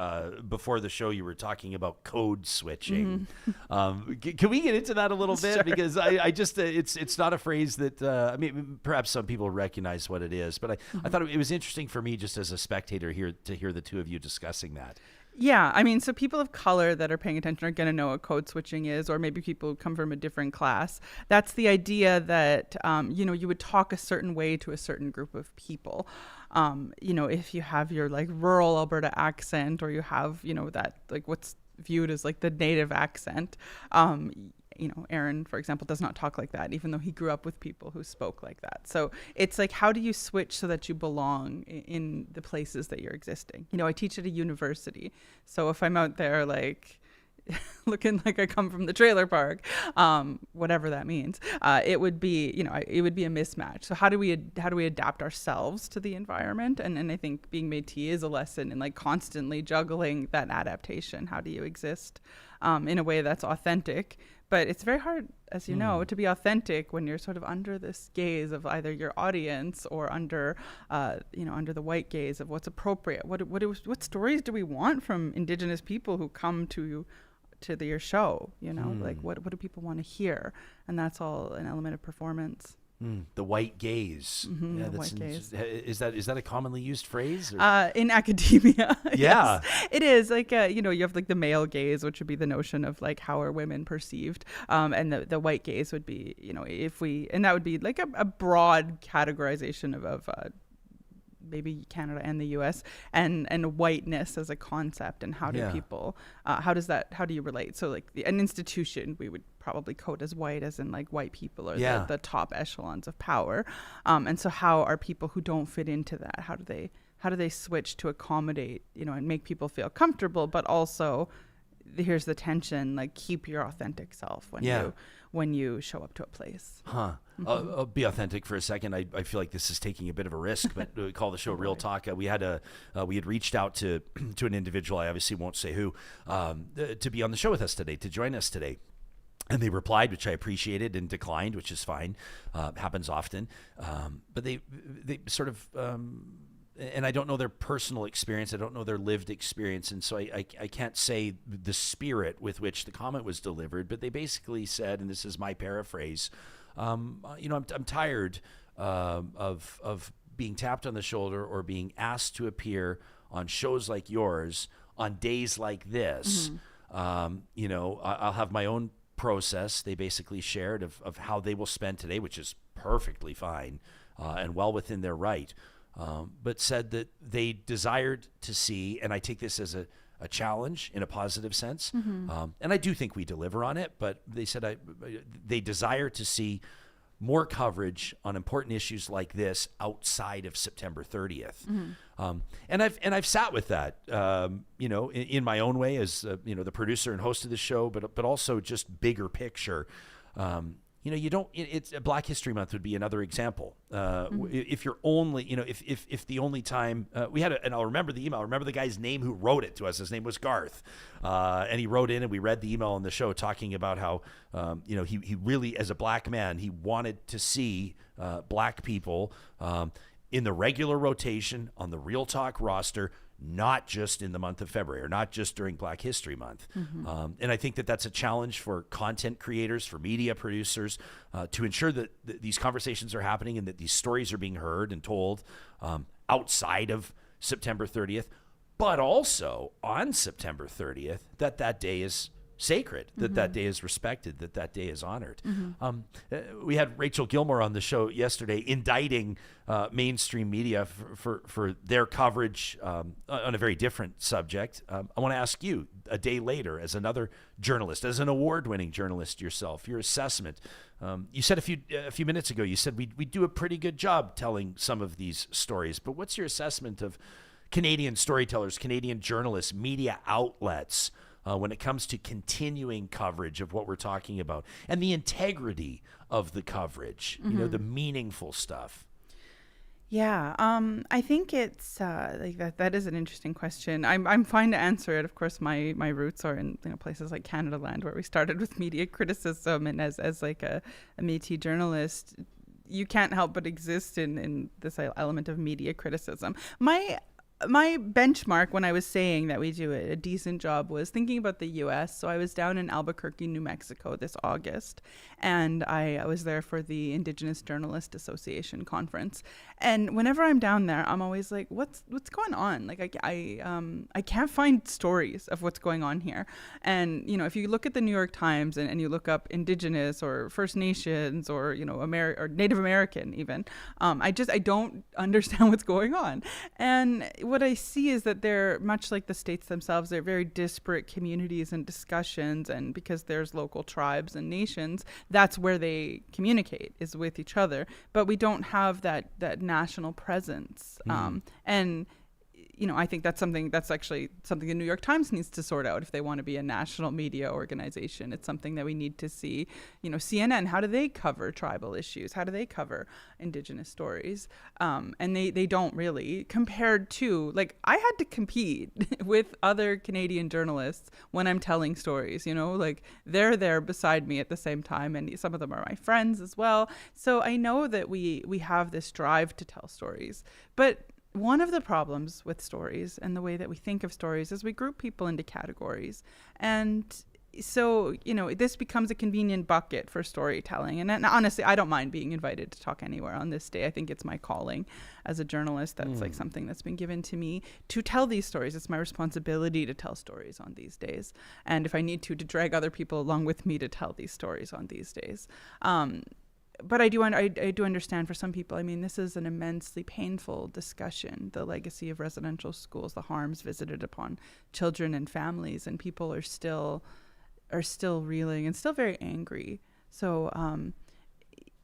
before the show, you were talking about code switching. Can we get into that a little bit? Sure. Because I just, it's not a phrase that, I mean, perhaps some people recognize what it is, but I thought it was interesting for me just as a spectator here to hear the two of you discussing that. Yeah, I mean, so people of color that are paying attention are going to know what code switching is, or maybe people who come from a different class. That's the idea that, you know, you would talk a certain way to a certain group of people. You know, if you have your like rural Alberta accent, or you have, you know, that like what's viewed as like the native accent, you know, Aaron, for example, does not talk like that, even though he grew up with people who spoke like that. So it's like, how do you switch so that you belong in the places that you're existing? You know, I teach at a university. So if I'm out there like looking like I come from the trailer park, whatever that means, it would be, you know, it would be a mismatch. So how do we adapt ourselves to the environment? And I think being Métis is a lesson in like constantly juggling that adaptation. How do you exist in a way that's authentic? But it's very hard, as you know, to be authentic when you're sort of under this gaze of either your audience or under, you know, under the white gaze of what's appropriate. What stories do we want from Indigenous people who come to your show? You know, like what do people want to hear? And that's all an element of performance. The white gaze. The white gaze. Is that a commonly used phrase? Or? In academia, Yeah, yes, it is. Like, you know, you have like the male gaze, which would be the notion of like how are women perceived, and the white gaze would be, you know, and that would be like a broad categorization of maybe Canada and the US and whiteness as a concept, and how do people how do you relate? So like an institution we would probably code as white, as in like white people are the top echelons of power, and so how are people who don't fit into that, how do they switch to accommodate, you know, and make people feel comfortable, but also here's the tension, like keep your authentic self when you show up to a place. I'll be authentic for a second. I feel like this is taking a bit of a risk, but we call the show Real Talk. We had reached out to an individual, I obviously won't say who, to be on the show with us today, to join us today. And they replied, which I appreciated, and declined, which is fine. Happens often. But they sort of, and I don't know their personal experience. I don't know their lived experience. And so I can't say the spirit with which the comment was delivered, but they basically said, and this is my paraphrase, you know, I'm tired of being tapped on the shoulder or being asked to appear on shows like yours on days like this. You know, I'll have my own process, they basically shared, of how they will spend today, which is perfectly fine and well within their right, but said that they desired to see, and I take this as a challenge in a positive sense, and I do think we deliver on it, but they said they desire to see more coverage on important issues like this outside of September 30th. And I've sat with that, you know, in my own way as, you know, the producer and host of the show, but also just bigger picture. You know, it's Black History Month would be another example. If you're only, you know, if the only time we had, and I'll remember the email, I remember the guy's name who wrote it to us. His name was Garth. And he wrote in, and we read the email on the show talking about how, you know, he really, as a Black man, he wanted to see Black people in the regular rotation on the Real Talk roster, not just in the month of February, or not just during Black History Month. And I think that that's a challenge for content creators, for media producers, to ensure that these conversations are happening and that these stories are being heard and told outside of September 30th, but also on September 30th, that day is sacred, that day is respected, that day is honored. We had Rachel Gilmore on the show yesterday indicting mainstream media for their coverage on a very different subject. I want to ask you, a day later, as another journalist, as an award-winning journalist yourself, your assessment. You said a few minutes ago, you said we do a pretty good job telling some of these stories, but what's your assessment of Canadian storytellers, Canadian journalists, media outlets, when it comes to continuing coverage of what we're talking about and the integrity of the coverage, you know, the meaningful stuff? Yeah, I think it's like that is an interesting question. I'm fine to answer it. Of course, my roots are in places like Canada Land, where we started with media criticism, and as like a Métis journalist, you can't help but exist in this element of media criticism. My benchmark when I was saying that we do a decent job was thinking about the U.S. So I was down in Albuquerque, New Mexico this August, and I was there for the Indigenous Journalist Association conference. And whenever I'm down there, I'm always like, what's going on? Like I can't find stories of what's going on here. And if you look at the New York Times and you look up Indigenous or First Nations or or Native American even, I don't understand what's going on. And what I see is that they're much like the states themselves. They're very disparate communities and discussions, and because there's local tribes and nations, that's where they communicate, is with each other. But we don't have that national presence. And I think that's actually something the New York Times needs to sort out if they want to be a national media organization. It's something that we need to see. CNN, how do they cover tribal issues? How do they cover Indigenous stories? And they don't really, compared to, like, I had to compete with other Canadian journalists when I'm telling stories, like they're there beside me at the same time, and some of them are my friends as well. So I know that we have this drive to tell stories, but one of the problems with stories and the way that we think of stories is we group people into categories. And so, this becomes a convenient bucket for storytelling. And honestly, I don't mind being invited to talk anywhere on this day. I think it's my calling as a journalist. That's like something that's been given to me to tell these stories. It's my responsibility to tell stories on these days. And if I need to drag other people along with me to tell these stories on these days. But I do understand for some people, this is an immensely painful discussion, the legacy of residential schools, the harms visited upon children and families, and people are still reeling and still very angry. So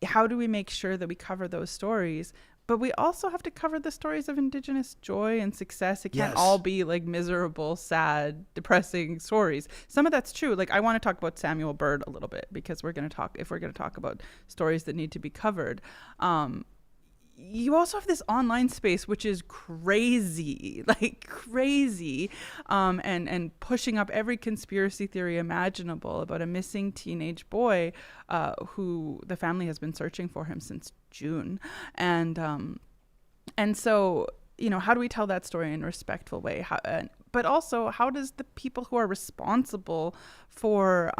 how do we make sure that we cover those stories? But we also have to cover the stories of Indigenous joy and success. It can't all be like miserable, sad, depressing stories. Some of that's true. Like, I want to talk about Samuel Bird a little bit, because if we're going to talk about stories that need to be covered. You also have this online space, which is crazy, and pushing up every conspiracy theory imaginable about a missing teenage boy who the family has been searching for him since June. And so, how do we tell that story in a respectful way? But also, how does the people who are responsible for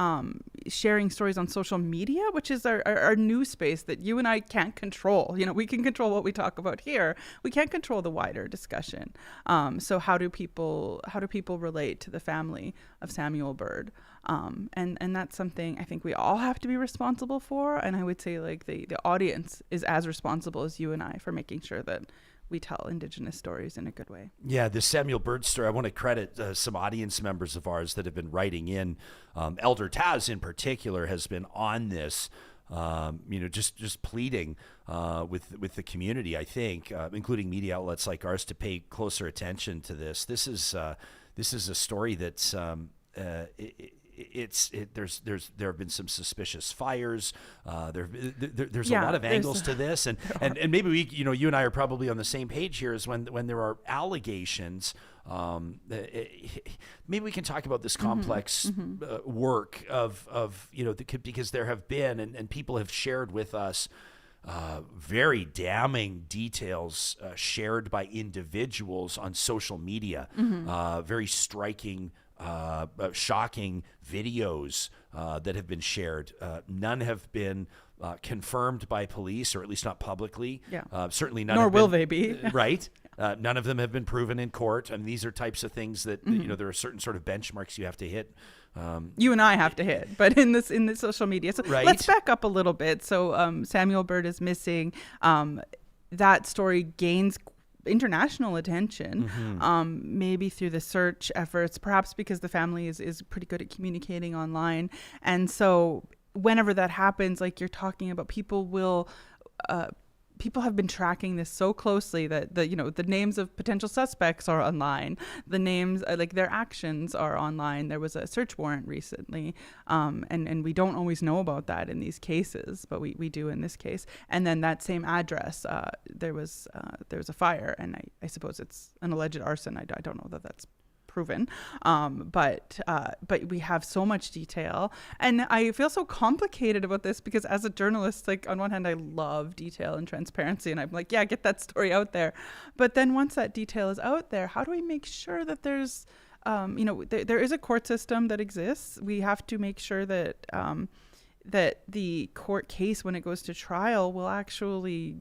sharing stories on social media, which is our new space that you and I can't control. We can control what we talk about here. We can't control the wider discussion. So how do people relate to the family of Samuel Bird? And that's something I think we all have to be responsible for. And I would say, like, the audience is as responsible as you and I for making sure that we tell Indigenous stories in a good way. Yeah, the Samuel Bird story, I want to credit some audience members of ours that have been writing in. Elder Taz in particular has been on this, just pleading with the community, I think, including media outlets like ours, to pay closer attention to this. This is a story that's there have been some suspicious fires. There's a lot of angles to this, and maybe we, you and I are probably on the same page here. Is when there are allegations. Maybe we can talk about this complex work of because there have been and people have shared with us very damning details shared by individuals on social media. Very striking. Shocking videos that have been shared. None have been confirmed by police, or at least not publicly. Certainly none. Nor will they be. Right. None of them have been proven in court. I mean, these are types of things that there are certain sort of benchmarks you have to hit. You and I have to hit, but in the social media. So let's back up a little bit. So Samuel Bird is missing. That story gains international attention, maybe through the search efforts, perhaps because the family is pretty good at communicating online. And so whenever that happens, like you're talking about, people will people have been tracking this so closely that the names of potential suspects are online, the names like their actions are online. There was a search warrant recently, and we don't always know about that in these cases, but we do in this case. And then that same address, there was a fire, and I suppose it's an alleged arson. I don't know that that's proven, but we have so much detail, and I feel so complicated about this because as a journalist, like on one hand I love detail and transparency, and I'm like, yeah, get that story out there, but then once that detail is out there, how do we make sure that there's there is a court system that exists? We have to make sure that that the court case, when it goes to trial, will actually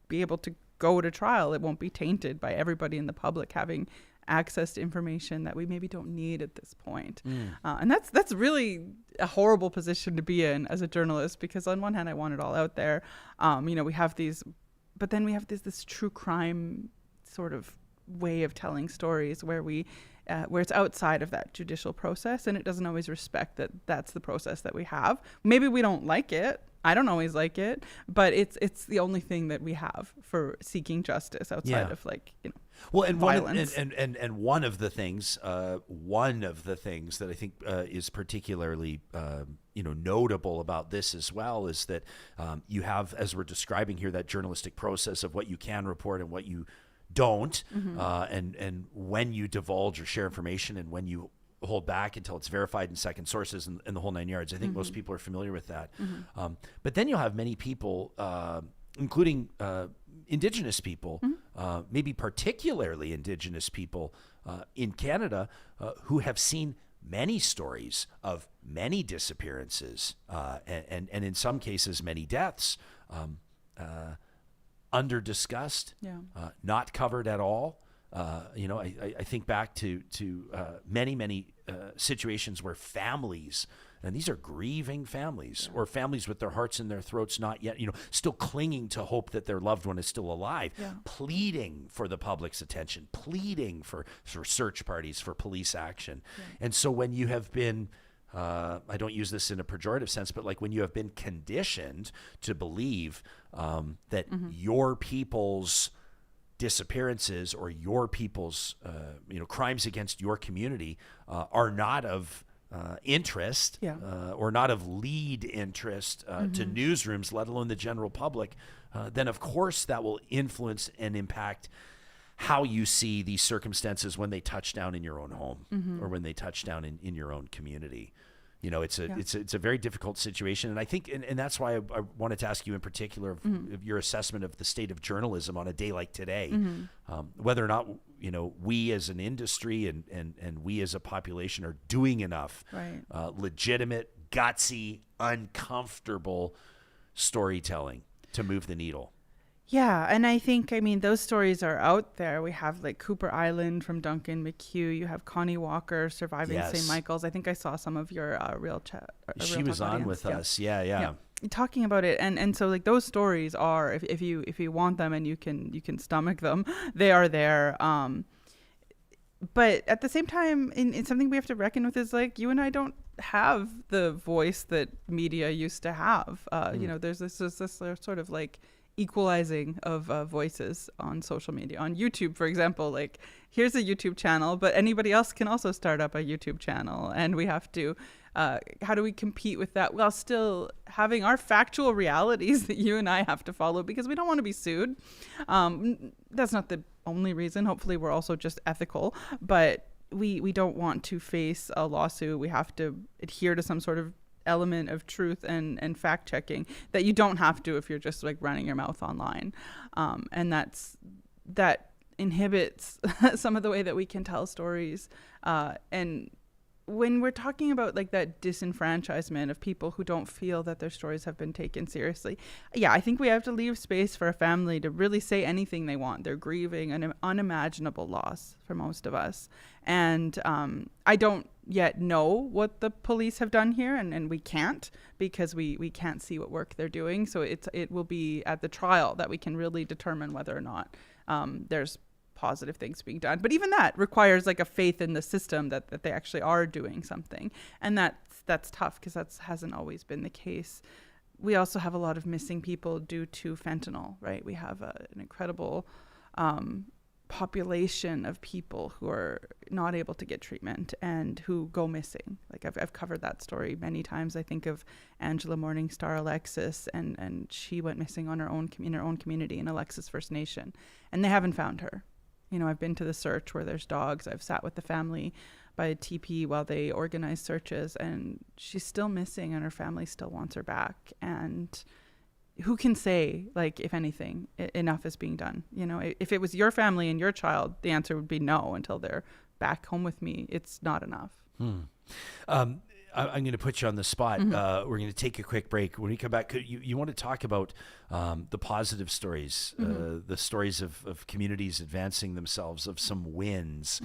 be able to go to trial. It won't be tainted by everybody in the public having access to information that we maybe don't need at this point. And that's really a horrible position to be in as a journalist, because on one hand I want it all out there. We have these, but then we have this true crime sort of way of telling stories where where it's outside of that judicial process, and it doesn't always respect that that's the process that we have. Maybe we don't like it. I don't always like it, but it's the only thing that we have for seeking justice outside of well, and violence. One of the things that I think is particularly notable about this as well is that you have, as we're describing here, that journalistic process of what you can report and what you don't, and when you divulge or share information and when you hold back until it's verified in second sources and the whole 9 yards. I think most people are familiar with that. But then you'll have many people, including Indigenous people, maybe particularly Indigenous people in Canada, who have seen many stories of many disappearances and in some cases many deaths, under discussed, not covered at all. I think back to many situations where families, and these are grieving families, or families with their hearts in their throats, not yet, still clinging to hope that their loved one is still alive, pleading for the public's attention, pleading for search parties, for police action. And so when you have been, I don't use this in a pejorative sense, but like when you have been conditioned to believe that your people's disappearances or your people's crimes against your community are not of interest or not of lead interest to newsrooms, let alone the general public, then of course that will influence and impact how you see these circumstances when they touch down in your own home or when they touch down in your own community. It's a very difficult situation. And I think, and that's why I wanted to ask you in particular of your assessment of the state of journalism on a day like today, whether or not, we as an industry and we as a population are doing enough legitimate, gutsy, uncomfortable storytelling to move the needle. Yeah, and I think, those stories are out there. We have like Cooper Island from Duncan McHugh. You have Connie Walker surviving St. Michael's. I think I saw some of your real chat. She was on with us. Yeah. Talking about it, and so like those stories are, if you want them and you can stomach them, they are there. But at the same time, in something we have to reckon with is like you and I don't have the voice that media used to have. There's this sort of like equalizing of voices on social media. On YouTube, for example, like here's a YouTube channel, but anybody else can also start up a YouTube channel, and we have to how do we compete with that while still having our factual realities that you and I have to follow because we don't want to be sued. That's not the only reason. Hopefully we're also just ethical, but we don't want to face a lawsuit. We have to adhere to some sort of element of truth and fact checking that you don't have to if you're just like running your mouth online, and that inhibits some of the way that we can tell stories. And when we're talking about like that disenfranchisement of people who don't feel that their stories have been taken seriously, I think we have to leave space for a family to really say anything they want. They're grieving an unimaginable loss for most of us, and I don't yet know what the police have done here, and we can't because we can't see what work they're doing. So it will be at the trial that we can really determine whether or not there's positive things being done. But even that requires like a faith in the system that they actually are doing something, and that's tough because that hasn't always been the case. we also have a lot of missing people due to fentanyl, right? We have an incredible population of people who are not able to get treatment and who go missing. Like I've covered that story many times. I think of Angela Morningstar Alexis, and she went missing on her own in her own community in Alexis First Nation, and they haven't found her. You know, I've been to the search where there's dogs. I've sat with the family by a TP while they organize searches, and she's still missing, and her family still wants her back. And who can say, like, if anything, enough is being done? You know, if it was your family and your child, the answer would be no. Until they're back home with me, it's not enough. I'm going to put you on the spot. We're going to take a quick break. When we come back, you want to talk about the positive stories, the stories of communities advancing themselves, of some wins.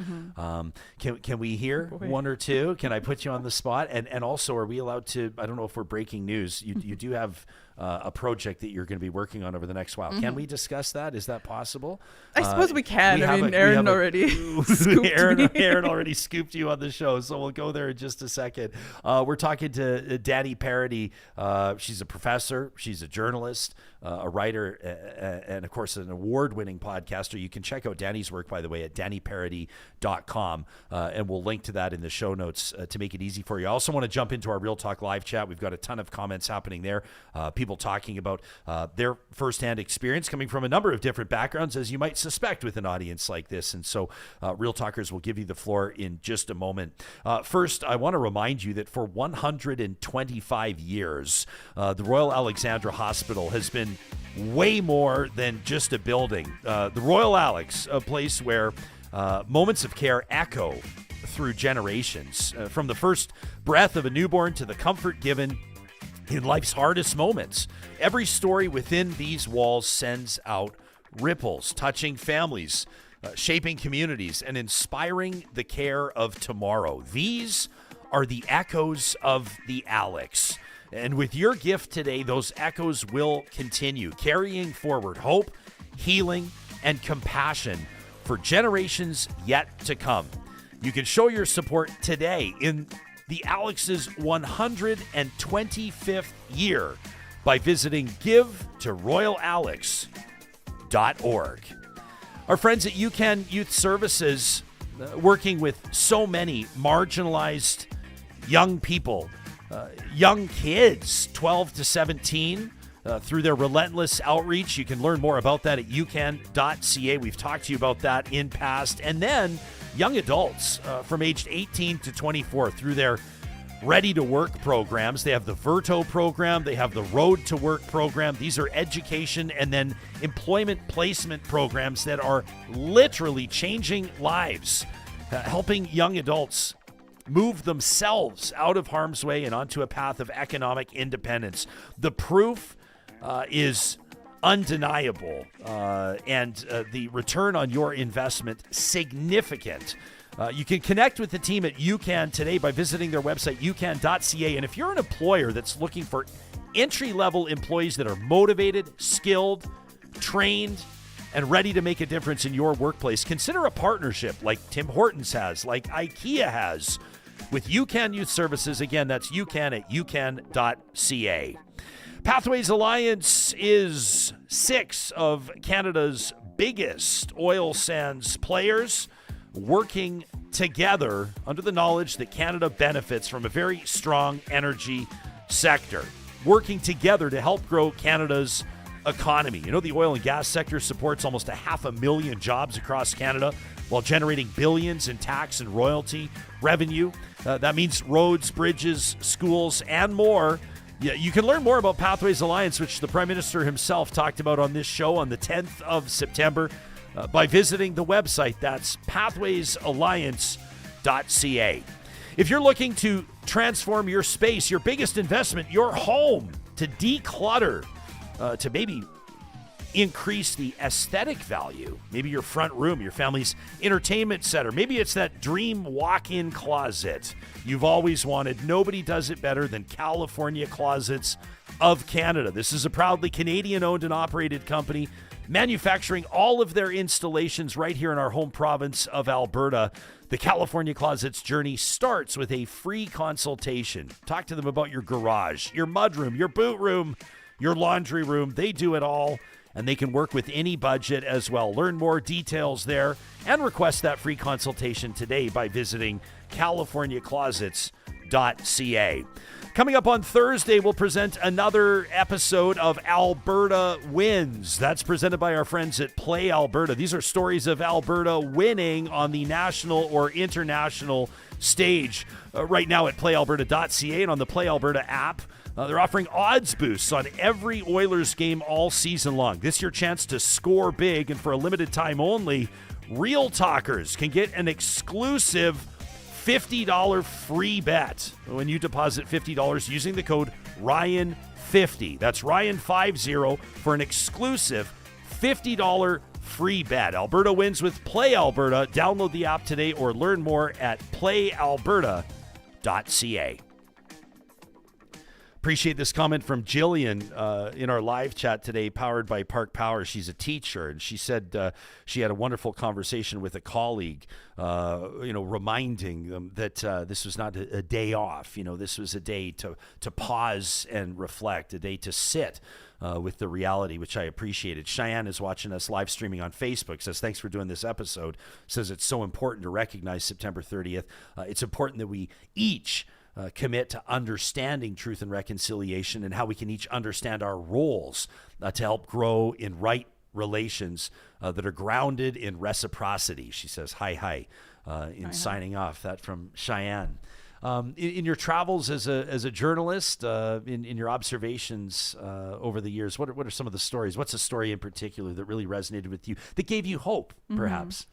Can we hear one or two? Can I put you on the spot? And also, are we allowed to, I don't know if we're breaking news, you do have a project that you're going to be working on over the next while. Can we discuss that? Is that possible? I suppose we can. Aaron already scooped me. Aaron already scooped you on the show, so we'll go there in just a second. We're talking to Dani Paradis. She's a professor. She's a journalist, a writer, and of course an award-winning podcaster. You can check out Dani's work, by the way, at daniparadis.com, and we'll link to that in the show notes to make it easy for you. I also want to jump into our Real Talk live chat. We've got a ton of comments happening there. People talking about their firsthand experience coming from a number of different backgrounds, as you might suspect with an audience like this. And so Real Talkers will give you the floor in just a moment. First, I want to remind you that for 125 years, the Royal Alexandra Hospital has been way more than just a building. The Royal Alex, a place where moments of care echo through generations, from the first breath of a newborn to the comfort given in life's hardest moments. Every story within these walls sends out ripples, touching families, shaping communities, and inspiring the care of tomorrow. These are the echoes of the Alex. And with your gift today, those echoes will continue, carrying forward hope, healing, and compassion for generations yet to come. You can show your support today in the Alex's 125th year by visiting givetoroyalalex.org. Our friends at UCAN Youth Services, working with so many marginalized young people, young kids, 12 to 17, through their relentless outreach. You can learn more about that at ucan.ca. We've talked to you about that in past. And then young adults from aged 18 to 24 through their Ready to Work programs. They have the Verto program. They have the Road to Work program. These are education and then employment placement programs that are literally changing lives, helping young adults move themselves out of harm's way and onto a path of economic independence. The proof is undeniable, and the return on your investment significant. You can connect with the team at UCAN today by visiting their website, ucan.ca. And if you're an employer that's looking for entry-level employees that are motivated, skilled, trained, and ready to make a difference in your workplace, consider a partnership like Tim Hortons has, like IKEA has, with UCAN Youth Services. Again, that's UCAN at ucan.ca. Pathways Alliance is 6 of Canada's biggest oil sands players working together under the knowledge that Canada benefits from a very strong energy sector, working together to help grow Canada's economy. You know, the oil and gas sector supports almost 500,000 jobs across Canada while generating billions in tax and royalty revenue. That means roads, bridges, schools, and more. Yeah, you can learn more about Pathways Alliance, which the Prime Minister himself talked about on this show on the 10th of September, by visiting the website. That's pathwaysalliance.ca. If you're looking to transform your space, your biggest investment, your home, to declutter, to maybe increase the aesthetic value, maybe your front room, your family's entertainment center, maybe it's that dream walk-in closet you've always wanted. Nobody does it better than California Closets of Canada. This is a proudly Canadian-owned and operated company manufacturing all of their installations right here in our home province of Alberta. The California Closets journey starts with a free consultation. Talk to them about your garage, your mudroom, your boot room, your laundry room. They do it all, and they can work with any budget as well. Learn more details there and request that free consultation today by visiting californiaclosets.ca. Coming up on Thursday, we'll present another episode of Alberta Wins. That's presented by our friends at Play Alberta. These are stories of Alberta winning on the national or international stage. Right now at playalberta.ca and on the Play Alberta app. They're offering odds boosts on every Oilers game all season long. This is your chance to score big, and for a limited time only, Real Talkers can get an exclusive $50 free bet when you deposit $50 using the code Ryan50. That's Ryan50 for an exclusive $50 free bet. Alberta wins with Play Alberta. Download the app today or learn more at playalberta.ca. Appreciate this comment from Jillian in our live chat today, powered by Park Power. She's a teacher, and she said she had a wonderful conversation with a colleague, reminding them that this was not a day off. This was a day to pause and reflect, a day to sit with the reality, which I appreciated. Cheyenne is watching us live streaming on Facebook, says, thanks for doing this episode, says it's so important to recognize September 30th. It's important that we each commit to understanding truth and reconciliation and how we can each understand our roles to help grow in right relations that are grounded in reciprocity. She says, hi, signing off. That from Cheyenne. In your travels as a journalist, in your observations over the years, what are some of the stories? What's a story in particular that really resonated with you, that gave you hope, perhaps?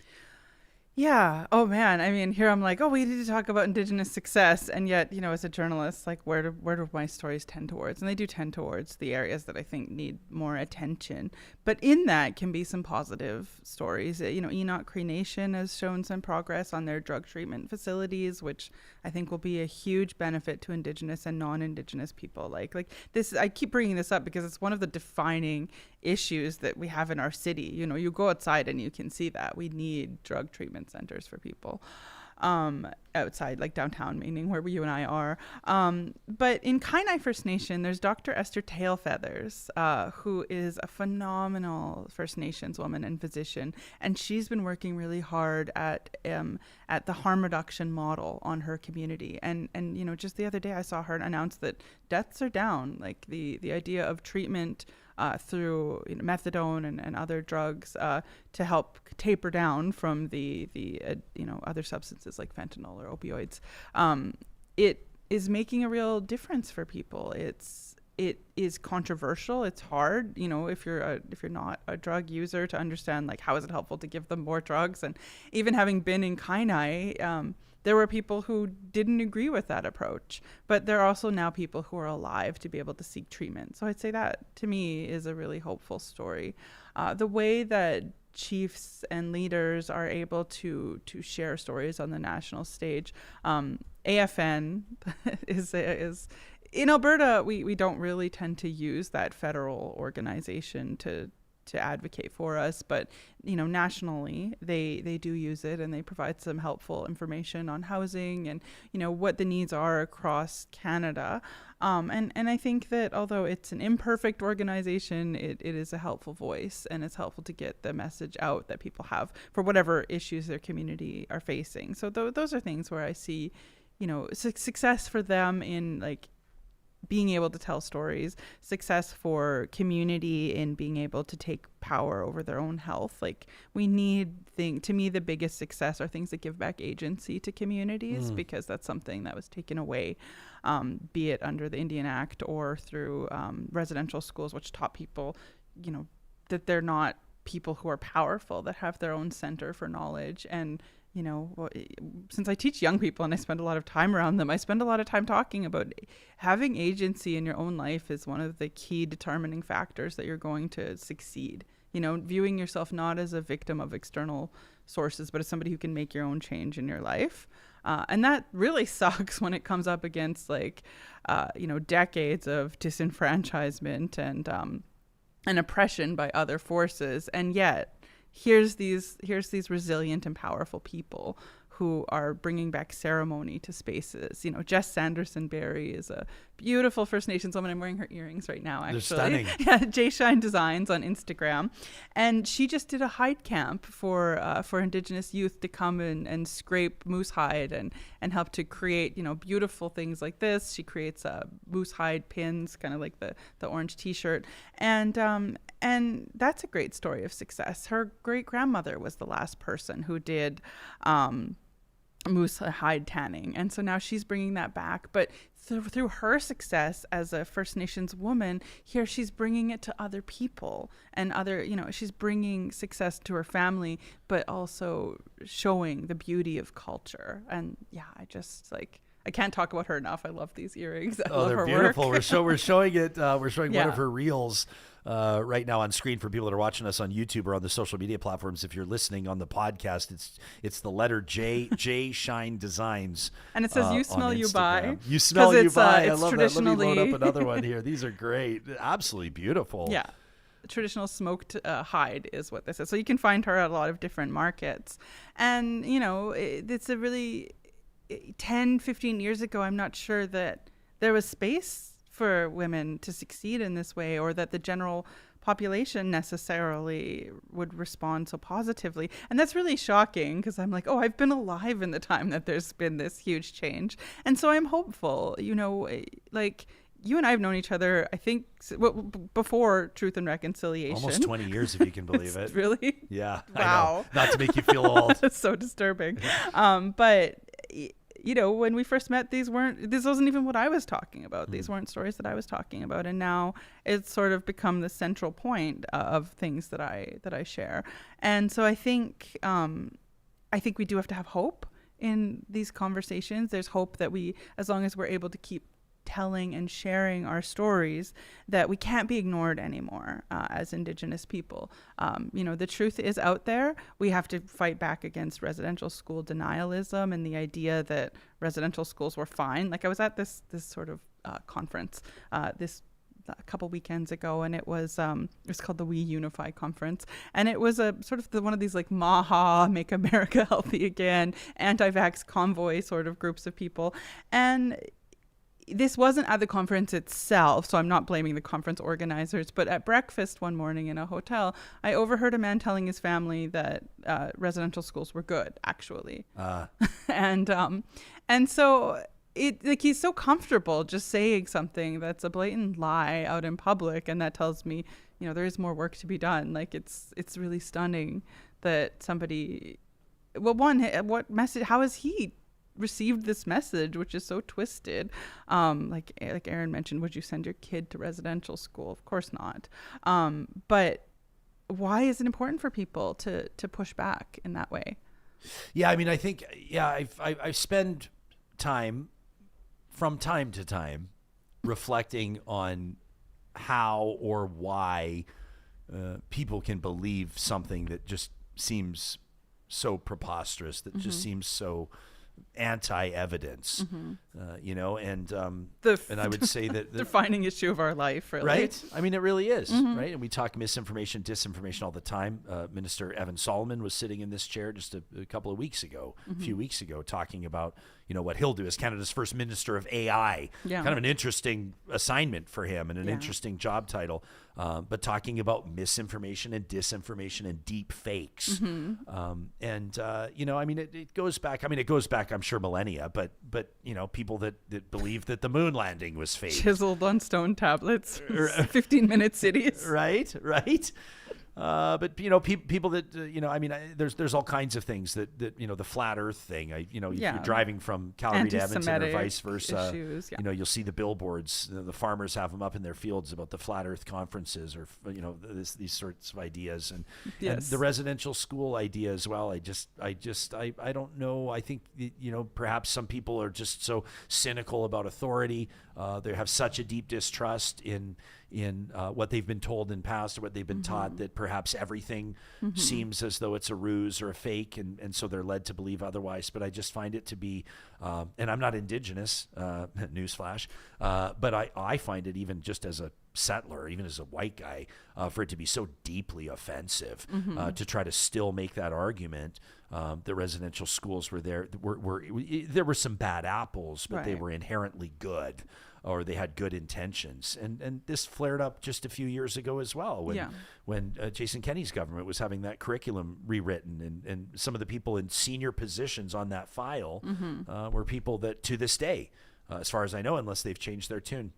Yeah. Oh man. I mean, here I'm like, oh, we need to talk about Indigenous success, and yet, as a journalist, like, where do my stories tend towards? And they do tend towards the areas that I think need more attention. But in that can be some positive stories. Enoch Cree Nation has shown some progress on their drug treatment facilities, which I think will be a huge benefit to Indigenous and non-Indigenous people. Like this, I keep bringing this up because it's one of the defining issues that we have in our city. You go outside and you can see that we need drug treatment centers for people outside, like downtown, meaning where you and I are. But in Kainai First Nation, there's Dr. Esther Tailfeathers, who is a phenomenal First Nations woman and physician, and she's been working really hard at the harm reduction model on her community. And just the other day I saw her announce that deaths are down, like the idea of treatment through methadone and other drugs to help taper down from the other substances like fentanyl or opioids. It is making a real difference for people. It is controversial. It's hard, if you're not a drug user, to understand, like, how is it helpful to give them more drugs. And even having been in Kainai, there were people who didn't agree with that approach, but there are also now people who are alive to be able to seek treatment. So I'd say that, to me, is a really hopeful story. The way that chiefs and leaders are able to share stories on the national stage. AFN is in Alberta, we don't really tend to use that federal organization to advocate for us, but nationally they do use it, and they provide some helpful information on housing and what the needs are across Canada. And I think that although it's an imperfect organization, it is a helpful voice, and it's helpful to get the message out that people have for whatever issues their community are facing. So those are things where I see success for them in, like, being able to tell stories, success for community in being able to take power over their own health. Like, we need to me, the biggest success are things that give back agency to communities, because that's something that was taken away, be it under the Indian Act or through residential schools, which taught people, that they're not people who are powerful, that have their own center for knowledge. And since I teach young people and I spend a lot of time around them, I spend a lot of time talking about having agency in your own life is one of the key determining factors that you're going to succeed. Viewing yourself not as a victim of external sources, but as somebody who can make your own change in your life. And that really sucks when it comes up against decades of disenfranchisement and and oppression by other forces. And yet here's these resilient and powerful people who are bringing back ceremony to spaces. You know, Jess Sanderson-Berry is a beautiful First Nations woman. I'm wearing her earrings right now, actually. They're stunning. Yeah, J Shine Designs on Instagram. And she just did a hide camp for Indigenous youth to come and scrape moose hide and help to create, you know, beautiful things like this. She creates moose hide pins, kind of like the orange t-shirt. And that's a great story of success. Her great-grandmother was the last person who did moose hide tanning, and so now she's bringing that back. But through her success as a First Nations woman, here she's bringing it to other people and she's bringing success to her family, but also showing the beauty of culture. And yeah, I can't talk about her enough. I love these earrings. I love they're her beautiful. work. We're showing it. We're showing one Yeah. of her reels right now on screen for people that are watching us on YouTube or on the social media platforms. If you're listening on the podcast, it's the letter J Shine Designs, And it says, "You smell, on you buy." Instagram. You smell, you buy. I It's love that. Let me traditionally load up another one here. These are great. Absolutely beautiful. Yeah. Traditional smoked hide is what this is. So you can find her at a lot of different markets. And, you know, it's a really 10, 15 years ago, I'm not sure that there was space for women to succeed in this way, or that the general population necessarily would respond so positively. And that's really shocking, because I'm like, oh, I've been alive in the time that there's been this huge change. And so I'm hopeful, you know, like you and I have known each other, I think, before Truth and Reconciliation. Almost 20 years, if you can believe it. Really? Yeah. Wow. I know. Not to make you feel old. That's so disturbing. But you know, when we first met, this wasn't even what I was talking about. These weren't stories that I was talking about. And now it's sort of become the central point of things that I share. And so I think we do have to have hope in these conversations. There's hope that as long as we're able to keep telling and sharing our stories, that we can't be ignored anymore as Indigenous people. You know, the truth is out there. We have to fight back against residential school denialism and the idea that residential schools were fine. Like, I was at this sort of conference a couple weekends ago, and it was called the We Unify conference, and it was a sort of one of these like MAHA, Make America Healthy Again, anti-vax convoy sort of groups of people. And this wasn't at the conference itself, so I'm not blaming the conference organizers, but at breakfast one morning in a hotel, I overheard a man telling his family that residential schools were good, actually. And so he's so comfortable just saying something that's a blatant lie out in public, and that tells me, you know, there is more work to be done. Like, it's really stunning that somebody, well, what message, how has he received this message, which is so twisted? Like Aaron mentioned, would you send your kid to residential school? Of course not. But why is it important for people to push back in that way? Yeah, I mean, I think, I spend time from time to time reflecting on how or why people can believe something that just seems so preposterous, that just seems so anti-evidence, you know, and I would say that the defining issue of our life, really. Right? I mean, it really is, right? And we talk misinformation, disinformation all the time. Minister Evan Solomon was sitting in this chair just a couple of weeks ago, a few weeks ago, talking about, you know, what he'll do as Canada's first Minister of AI. Yeah. Kind of an interesting assignment for him and an interesting job title, but talking about misinformation and disinformation and deep fakes. You know, I mean, it goes back, I'm sure, millennia, but you know, people that believe that the moon landing was fake. Chiseled on stone tablets, 15-minute cities. Right. But you know, people that you know, I mean, there's all kinds of things that you know, the flat Earth thing. If you're driving from Calgary to Edmonton or vice versa, issues, you know, you'll see the billboards. The farmers have them up in their fields about the flat Earth conferences, or you know, these sorts of ideas, and the residential school idea as well. I don't know. I think, you know, perhaps some people are just so cynical about authority. They have such a deep distrust in in what they've been told in past or what they've been taught, that perhaps everything seems as though it's a ruse or a fake, and so they're led to believe otherwise. But I just find it to be, and I'm not Indigenous, newsflash, but I find it, even just as a settler, even as a white guy, for it to be so deeply offensive, to try to still make that argument. The residential schools were there were some bad apples, but they were inherently good, or they had good intentions. And this flared up just a few years ago as well, when Jason Kenney's government was having that curriculum rewritten, and some of the people in senior positions on that file were people that to this day, as far as I know, unless they've changed their tune,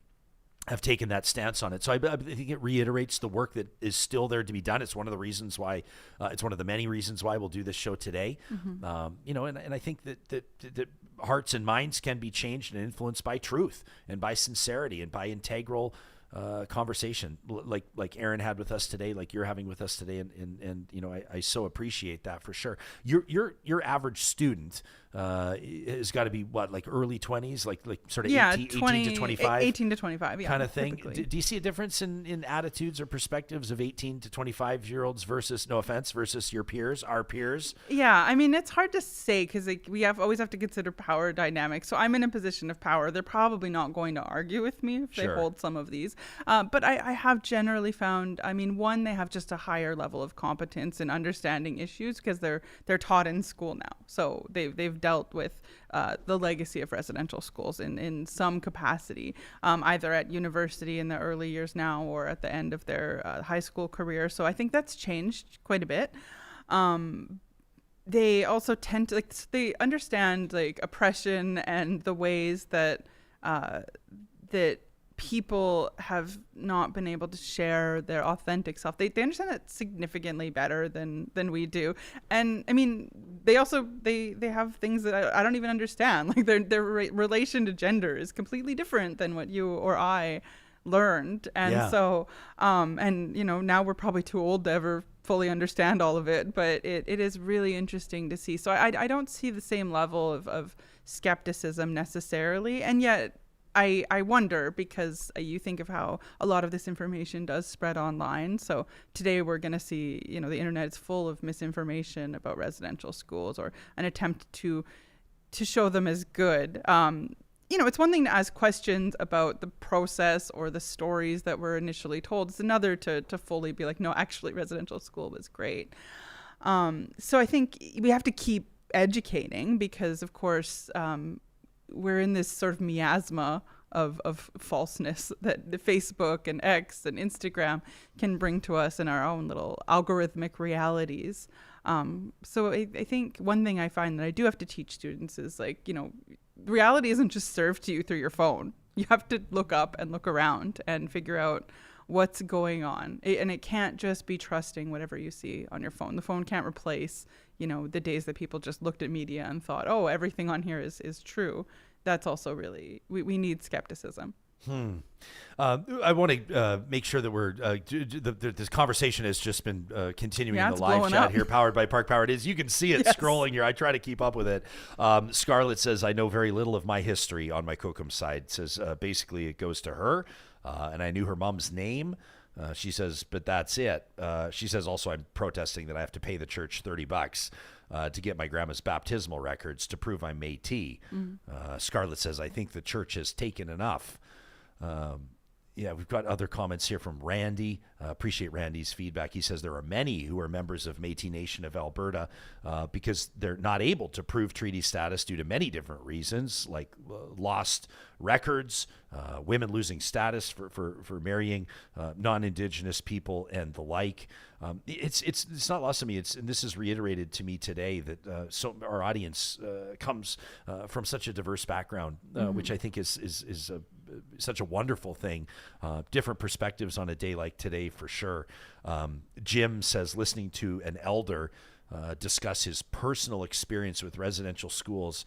have taken that stance on it. So I think it reiterates the work that is still there to be done. It's one of the reasons why, it's one of the many reasons why we'll do this show today. And I think that hearts and minds can be changed and influenced by truth and by sincerity and by integral conversation, like Aaron had with us today, like you're having with us today, and I so appreciate that for sure. Your average student has got to be what, like early 20s, like sort of 18 to 25, 18 to 25, kind of thing. Do you see a difference in attitudes or perspectives of 18 to 25-year-olds versus, no offense, versus your peers, our peers? Yeah, I mean, it's hard to say because we always have to consider power dynamics. So I'm in a position of power. They're probably not going to argue with me if they hold some of these. But I have generally found, I mean, one, they have just a higher level of competence in understanding issues because they're taught in school now. So they've dealt with the legacy of residential schools in some capacity, either at university in the early years now or at the end of their high school career. So I think that's changed quite a bit. They also tend to, they understand oppression and the ways that that people have not been able to share their authentic self. They understand that significantly better than we do. And I mean, they also, they have things that I don't even understand. Like their relation to gender is completely different than what you or I learned. And so, now we're probably too old to ever fully understand all of it, but it is really interesting to see. So I don't see the same level of skepticism necessarily. And yet, I wonder, because you think of how a lot of this information does spread online. So today we're going to see, the internet is full of misinformation about residential schools, or an attempt to show them as good. It's one thing to ask questions about the process or the stories that were initially told. It's another to fully be like, no, actually residential school was great. So I think we have to keep educating because, of course, we're in this sort of miasma of falseness that the Facebook and X and Instagram can bring to us in our own little algorithmic realities. So I think one thing I find that I do have to teach students is reality isn't just served to you through your phone. You have to look up and look around and figure out what's going on. And it can't just be trusting whatever you see on your phone. The phone can't replace, the days that people just looked at media and thought, oh, everything on here is true. That's also really, we need skepticism. I want to make sure that we're this conversation has just been continuing in the live chat here, powered by Park Power. It is. You can see it scrolling here. I try to keep up with it. Scarlett says, I know very little of my history on my Kokum side. Says basically it goes to her, and I knew her mom's name. She says, but that's it. She says also, I'm protesting that I have to pay the church $30 to get my grandma's baptismal records to prove I'm Métis. Scarlett says, I think the church has taken enough. We've got other comments here from Randy. Appreciate Randy's feedback. He says there are many who are members of Métis Nation of Alberta because they're not able to prove treaty status due to many different reasons, like lost records, women losing status for marrying non-Indigenous people, and the like. It's not lost to me. And this is reiterated to me today that so our audience comes from such a diverse background, which I think is such a wonderful thing. Different perspectives on a day like today, for sure. Jim says listening to an elder discuss his personal experience with residential schools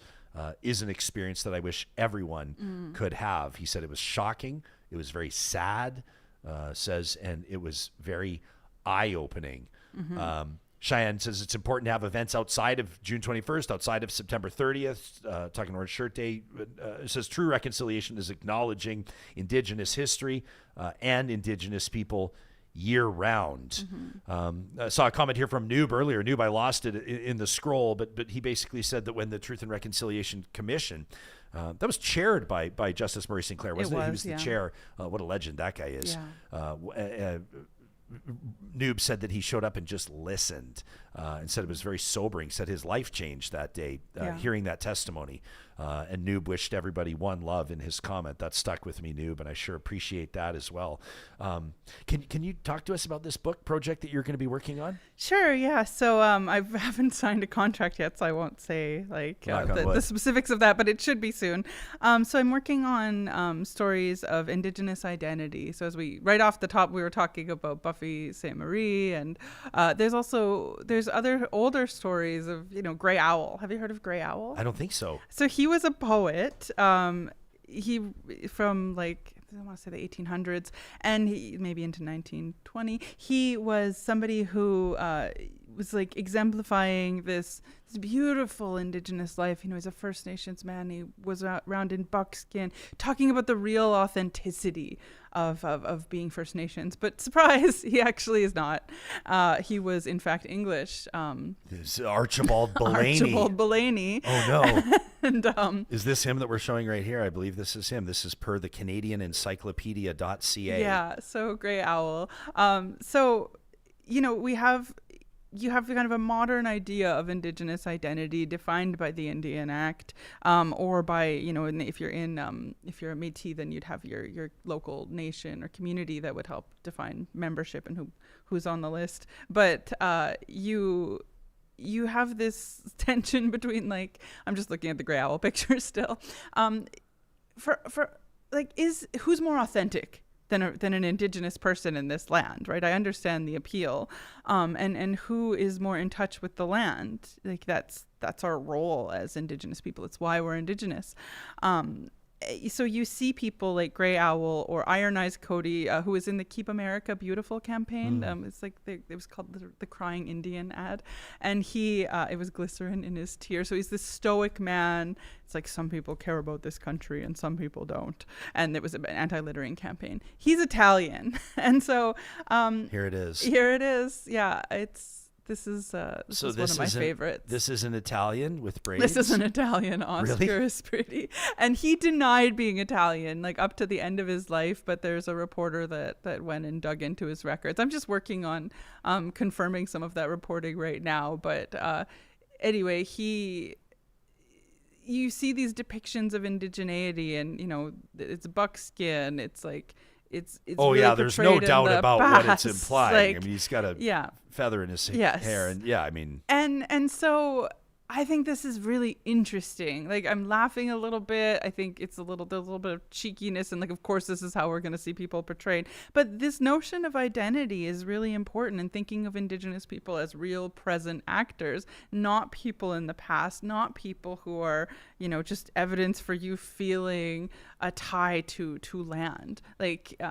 is an experience that I wish everyone could have. He said it was shocking. It was very sad, and it was very eye-opening. Cheyenne says it's important to have events outside of June 21st, outside of September 30th, talking Orange Shirt Day. It says true reconciliation is acknowledging Indigenous history and Indigenous people year-round. I saw a comment here from Noob earlier. Noob, I lost it in the scroll, but he basically said that when the Truth and Reconciliation Commission, that was chaired by Justice Murray Sinclair, wasn't it? He was the chair. What a legend that guy is. Noob said that he showed up and just listened and said it was very sobering, said his life changed that day hearing that testimony. And Noob wished everybody one love in his comment. That stuck with me, Noob, and I sure appreciate that as well. Can you talk to us about this book project that you're going to be working on? Sure, yeah. So I haven't signed a contract yet, so I won't say the specifics of that, but it should be soon. So I'm working on stories of Indigenous identity. So right off the top, we were talking about Buffy Sainte-Marie, and there's other older stories of, Grey Owl. Have you heard of Grey Owl? I don't think so. So he was a poet. He from I want to say the 1800s, and he maybe into 1920. He was somebody who was exemplifying this beautiful Indigenous life. He's a First Nations man. He was around in buckskin, talking about the real authenticity of being First Nations. But surprise, he actually is not. He was in fact English. This Archibald Bellany. Archibald Bellany. Oh no. And is this him that we're showing right here? I believe this is him. This is per the Canadian Encyclopedia.ca. Yeah, so Grey Owl. You have kind of a modern idea of Indigenous identity defined by the Indian Act, or by, if you're a Métis, then you'd have your local nation or community that would help define membership and who's on the list. But you have this tension between I'm just looking at the Grey Owl picture still. Who's more authentic than an Indigenous person in this land, right? I understand the appeal, and who is more in touch with the land? That's our role as Indigenous people. It's why we're Indigenous. So you see people like Grey Owl or Iron Eyes Cody, who was in the Keep America Beautiful campaign. It was called the Crying Indian ad, and it was glycerin in his tear. So he's this stoic man. It's some people care about this country and some people don't. And it was an anti-littering campaign. He's Italian, and so here it is. Here it is. Yeah, This is one of my favorites. This is an Italian with braids? This is an Italian Oscar Espriti. And he denied being Italian, up to the end of his life, but there's a reporter that went and dug into his records. I'm just working on confirming some of that reporting right now. But anyway, you see these depictions of indigeneity, and, it's buckskin. It's it's really there's no doubt about what it's implying. He's got a feather in his hair, and and so I think this is really interesting. I'm laughing a little bit. I think there's a little bit of cheekiness, and of course this is how we're going to see people portrayed. But this notion of identity is really important, and thinking of Indigenous people as real present actors, not people in the past, not people who are, just evidence for you feeling a tie to land.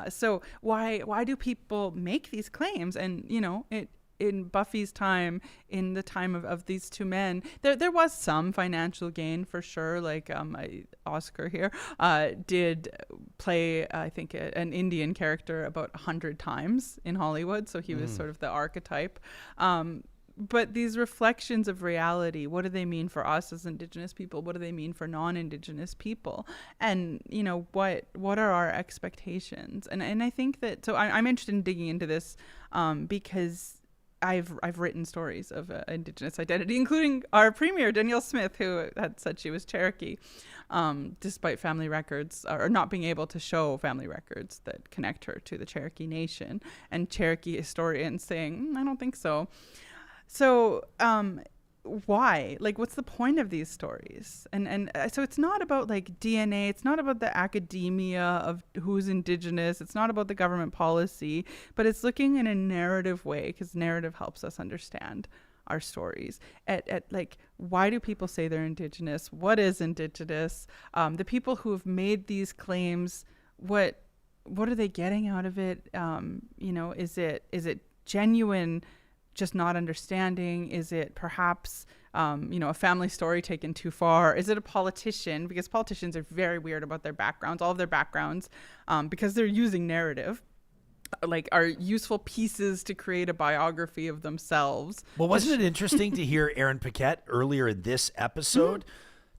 So why do people make these claims? And in Buffy's time, in the time of these two men, there was some financial gain for sure. Oscar here did play, I think, an Indian character about 100 times in Hollywood, so he was sort of the archetype. But these reflections of reality, what do they mean for us as Indigenous people? What do they mean for non-Indigenous people? And what are our expectations? And I think that, so I'm interested in digging into this because I've written stories of Indigenous identity, including our premier, Danielle Smith, who had said she was Cherokee, despite family records, or not being able to show family records that connect her to the Cherokee Nation, and Cherokee historians saying, I don't think so. So why? What's the point of these stories? And so it's not about DNA. It's not about the academia of who's Indigenous. It's not about the government policy, but it's looking in a narrative way, because narrative helps us understand our stories. At why do people say they're Indigenous? What is Indigenous? The people who have made these claims, what are they getting out of it? Is it genuine just not understanding? Is it perhaps, a family story taken too far? Is it a politician? Because politicians are very weird about their backgrounds, all of their backgrounds, because they're using narrative, like are useful pieces to create a biography of themselves. Well, wasn't it interesting to hear Aaron Paquette earlier in this episode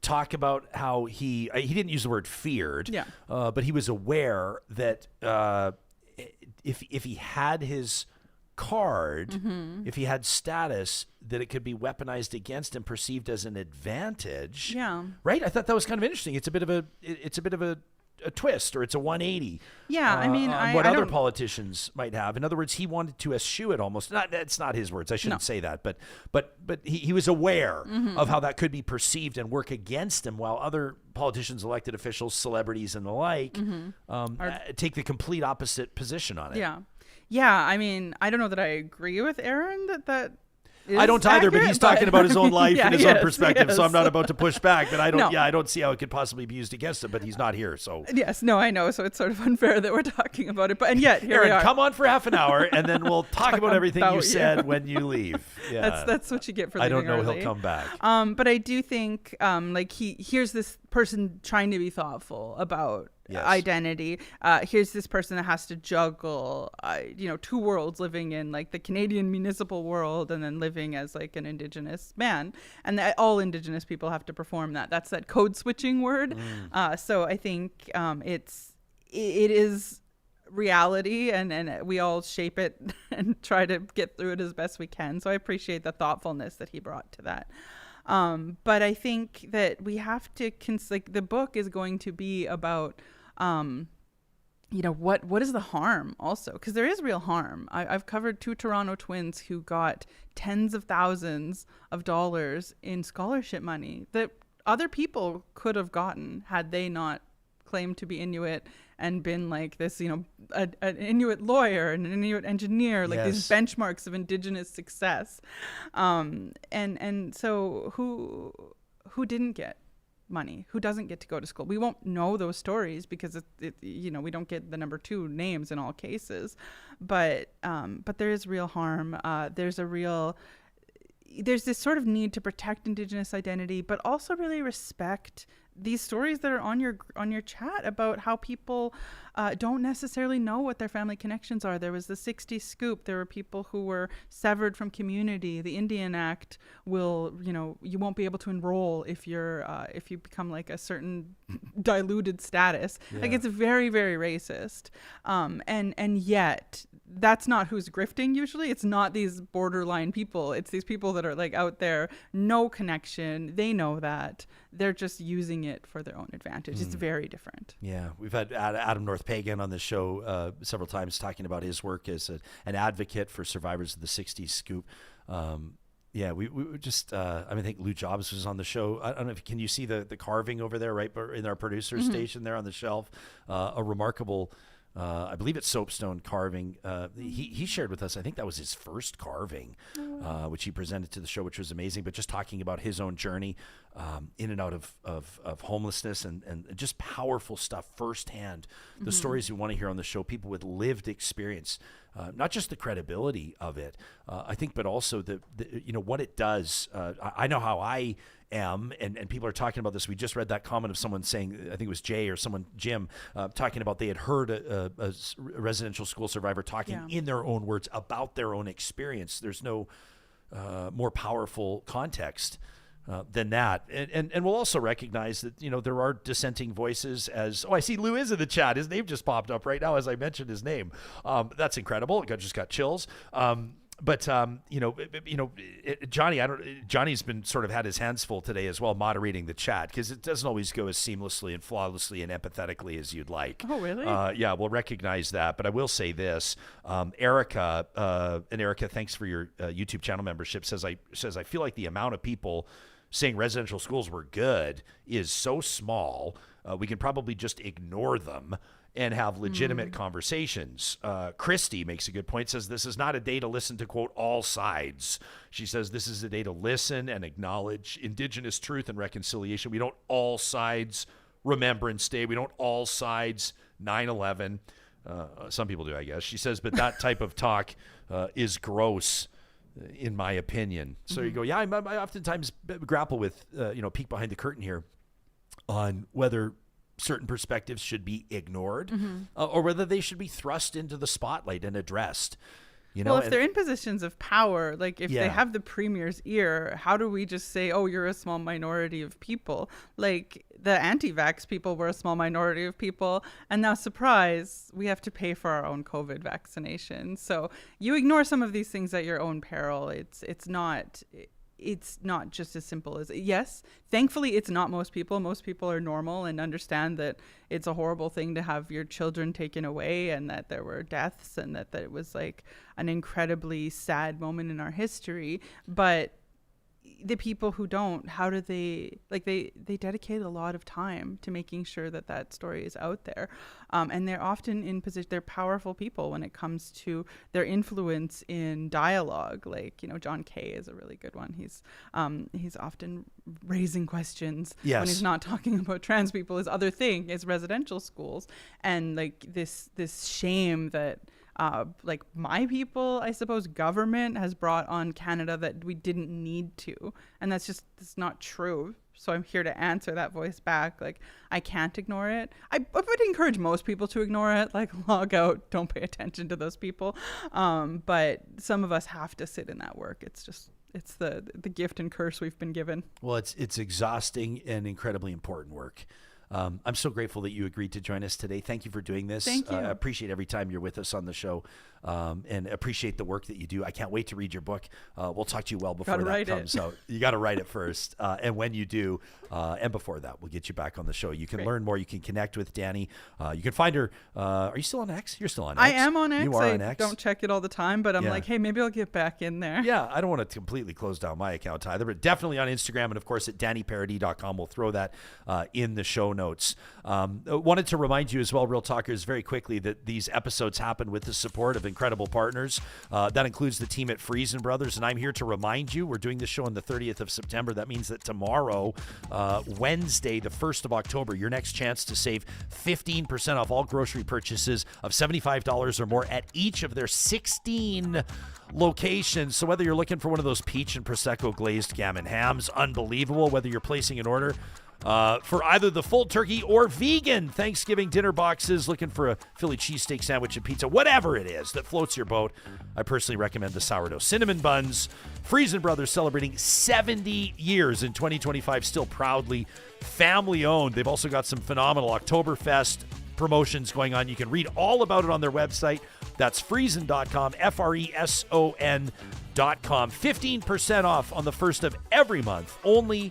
talk about how he didn't use the word feared, but he was aware that if he had his card, if he had status, that it could be weaponized against him, perceived as an advantage. Yeah. Right? I thought that was kind of interesting. It's a bit of a twist, or it's a 180. Yeah, I mean, on what other politicians might have. In other words, he wanted to eschew it almost. It's not his words. I shouldn't say that, but he was aware of how that could be perceived and work against him, while other politicians, elected officials, celebrities, and the like take the complete opposite position on it. Yeah. I mean, I don't know that I agree with Aaron that. I don't either, but he's talking about his own life and his own perspective, so I'm not Yes. about to push back. But I don't see how it could possibly be used against him. But he's not here, so Yes, no, I know. So it's sort of unfair that we're talking about it, and yet here we Aaron, are. come on for half an hour, and then we'll talk about everything you said when you leave. Yeah, That's what you get for I leaving don't know early. he'll come back. But I do think here's this person trying to be thoughtful about identity. Here's this person that has to juggle, two worlds, living in like the Canadian municipal world and then living as like an Indigenous man. And that all Indigenous people have to perform that. That's that code switching word. So I think it is reality, and we all shape it and try to get through it as best we can. So I appreciate the thoughtfulness that he brought to that. But I think that we have to the book is going to be about what is the harm also, because there is real harm. I've covered 2 Toronto twins who got tens of thousands of dollars in scholarship money that other people could have gotten had they not claimed to be Inuit and been like this, an Inuit lawyer and an Inuit engineer, like these benchmarks of Indigenous success. And so who didn't get money? Who doesn't get to go to school? We won't know those stories because we don't get the number 2 names in all cases. But there is real harm. There's this sort of need to protect Indigenous identity, but also really respect these stories that are on your chat about how people don't necessarily know what their family connections are. There was the 60s scoop. There were people who were severed from community. The Indian Act will, you won't be able to enroll if you become like a certain diluted status. Like it's very, very racist. And yet that's not who's grifting usually. It's not these borderline people. It's these people that are like out there, no connection. They know that. They're just using it for their own advantage. It's very different. Yeah, we've had Adam North Pagan on the show several times talking about his work as an advocate for survivors of the 60s scoop. We just, I think Lou Jobs was on the show. I don't know can you see the carving over there, right in our producer station there on the shelf? A remarkable, I believe it's soapstone carving. He shared with us, I think that was his first carving, which he presented to the show, which was amazing. But just talking about his own journey in and out of homelessness and just powerful stuff firsthand. The stories we want to hear on the show, people with lived experience, not just the credibility of it, I think, but also the what it does. I know how I am, and people are talking about this. We just read that comment of someone saying, I think it was Jay or Jim, talking about they had heard a residential school survivor talking in their own words about their own experience. There's no more powerful context than that. And we'll also recognize that, there are dissenting voices I see Lou is in the chat. His name just popped up right now as I mentioned his name. That's incredible. Just got chills. Johnny, Johnny's been sort of had his hands full today as well, moderating the chat, because it doesn't always go as seamlessly and flawlessly and empathetically as you'd like. Oh, really? We'll recognize that. But I will say this, Erica, thanks for your YouTube channel membership, says I feel like the amount of people saying residential schools were good is so small, we can probably just ignore them and have legitimate conversations. Christy makes a good point, says this is not a day to listen to, quote, all sides. She says this is a day to listen and acknowledge Indigenous truth and reconciliation. We don't all sides Remembrance Day. We don't all sides 9/11. Some people do, I guess. She says, but that type of talk is gross. in my opinion. So you go, yeah, I oftentimes grapple with, peek behind the curtain here on whether certain perspectives should be ignored or whether they should be thrust into the spotlight and addressed. Well, if they're in positions of power, like if they have the premier's ear, how do we just say, oh, you're a small minority of people? Like the anti-vax people were a small minority of people. And now, surprise, we have to pay for our own COVID vaccination. So you ignore some of these things at your own peril. It's not just as simple as, yes, thankfully it's not most people. Most people are normal and understand that it's a horrible thing to have your children taken away and that there were deaths and that it was like an incredibly sad moment in our history. But the people who don't, how do they, like they dedicate a lot of time to making sure that story is out there. And they're often in position, they're powerful people when it comes to their influence in dialogue. Like, John Kay is a really good one. He's often raising questions when he's not talking about trans people. His other thing is residential schools. And like this shame that, like my people, I suppose government has brought on Canada that we didn't need to. And that's not true. So I'm here to answer that voice back. Like, I can't ignore it. I would encourage most people to ignore it, like log out, don't pay attention to those people. But some of us have to sit in that work. It's the gift and curse we've been given. Well, it's exhausting and incredibly important work. I'm so grateful that you agreed to join us today. Thank you for doing this. Thank you. I appreciate every time you're with us on the show, and appreciate the work that you do. I can't wait to read your book. We'll talk to you well before that comes out. You got to write it first. And when you do, and before that, we'll get you back on the show. You can learn more. You can connect with Dani. You can find her. Are you still on X? You're still on X. I am on X. You are on X. Don't check it all the time, but I'm like, hey, maybe I'll get back in there. Yeah, I don't want to completely close down my account either, but definitely on Instagram and, of course, at DaniParadis.com. We'll throw that in the show notes. Wanted to remind you as well, Real Talkers, very quickly, that these episodes happen with the support of incredible partners. That includes the team at Friesen Brothers, and I'm here to remind you, we're doing this show on the 30th of September. That means that tomorrow, Wednesday, the 1st of October, your next chance to save 15% off all grocery purchases of $75 or more at each of their 16 locations. So whether you're looking for one of those peach and Prosecco glazed gammon hams, unbelievable, whether you're placing an order for either the full turkey or vegan Thanksgiving dinner boxes, looking for a Philly cheesesteak sandwich and pizza, whatever it is that floats your boat, I personally recommend the sourdough cinnamon buns. Friesen Brothers celebrating 70 years in 2025, still proudly family owned. They've also got some phenomenal Oktoberfest promotions going on. You can read all about it on their website. That's Friesen.com, Freson.com. 15% off on the first of every month, only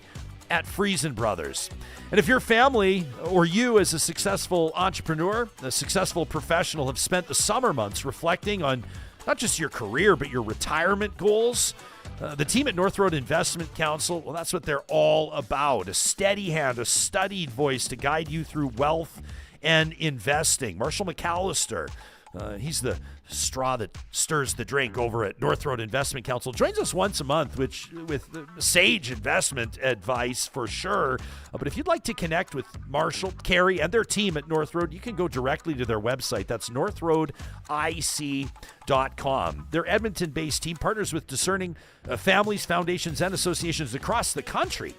at Friesen Brothers. And if your family or you as a successful entrepreneur, a successful professional, have spent the summer months reflecting on not just your career, but your retirement goals, the team at North Road Investment Council, well, that's what they're all about. A steady hand, a studied voice to guide you through wealth and investing. Marshall McAllister, he's the straw that stirs the drink over at North Road Investment Council. Joins us once a month, with sage investment advice for sure. But if you'd like to connect with Marshall, Carrie, and their team at North Road, you can go directly to their website. That's northroadic.com. Their Edmonton-based team partners with discerning families, foundations, and associations across the country,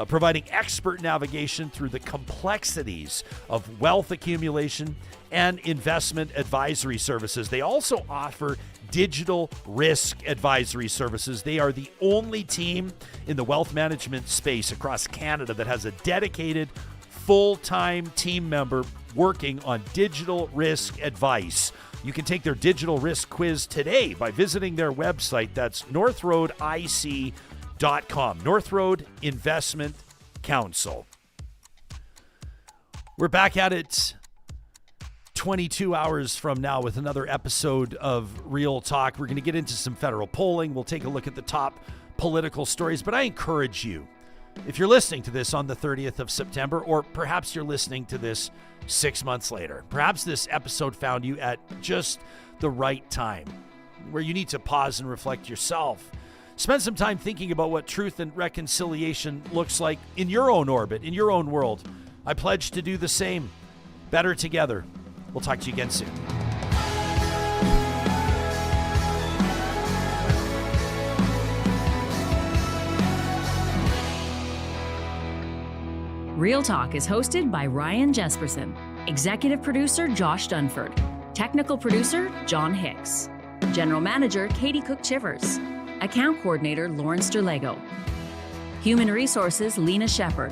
providing expert navigation through the complexities of wealth accumulation and investment advisory services. They also offer digital risk advisory services. They are the only team in the wealth management space across Canada that has a dedicated full-time team member working on digital risk advice. You can take their digital risk quiz today by visiting their website. That's northroadic.com. North Road Investment Council. We're back at it 22 hours from now with another episode of Real Talk. We're going to get into some federal polling. We'll take a look at the top political stories. But I encourage you, if you're listening to this on the 30th of September, or perhaps you're listening to this 6 months later, perhaps this episode found you at just the right time, where you need to pause and reflect yourself. Spend some time thinking about what truth and reconciliation looks like in your own orbit, in your own world. I pledge to do the same. Better together. We'll talk to you again soon. Real Talk is hosted by Ryan Jesperson, executive producer Josh Dunford, technical producer John Hicks, general manager Katie Cook-Chivers, account coordinator Lawrence Derlego, human resources Lena Shepard,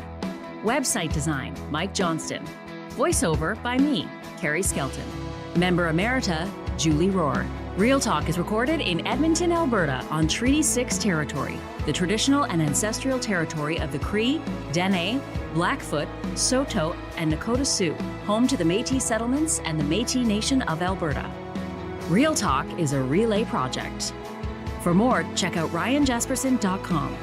website design Mike Johnston, voiceover by me, Carrie Skelton, member emerita Julie Rohr. Real Talk is recorded in Edmonton, Alberta on Treaty 6 territory, the traditional and ancestral territory of the Cree, Dene, Blackfoot, Saulteaux, and Nakota Sioux, home to the Métis settlements and the Métis Nation of Alberta. Real Talk is a relay project. For more, check out ryanjesperson.com.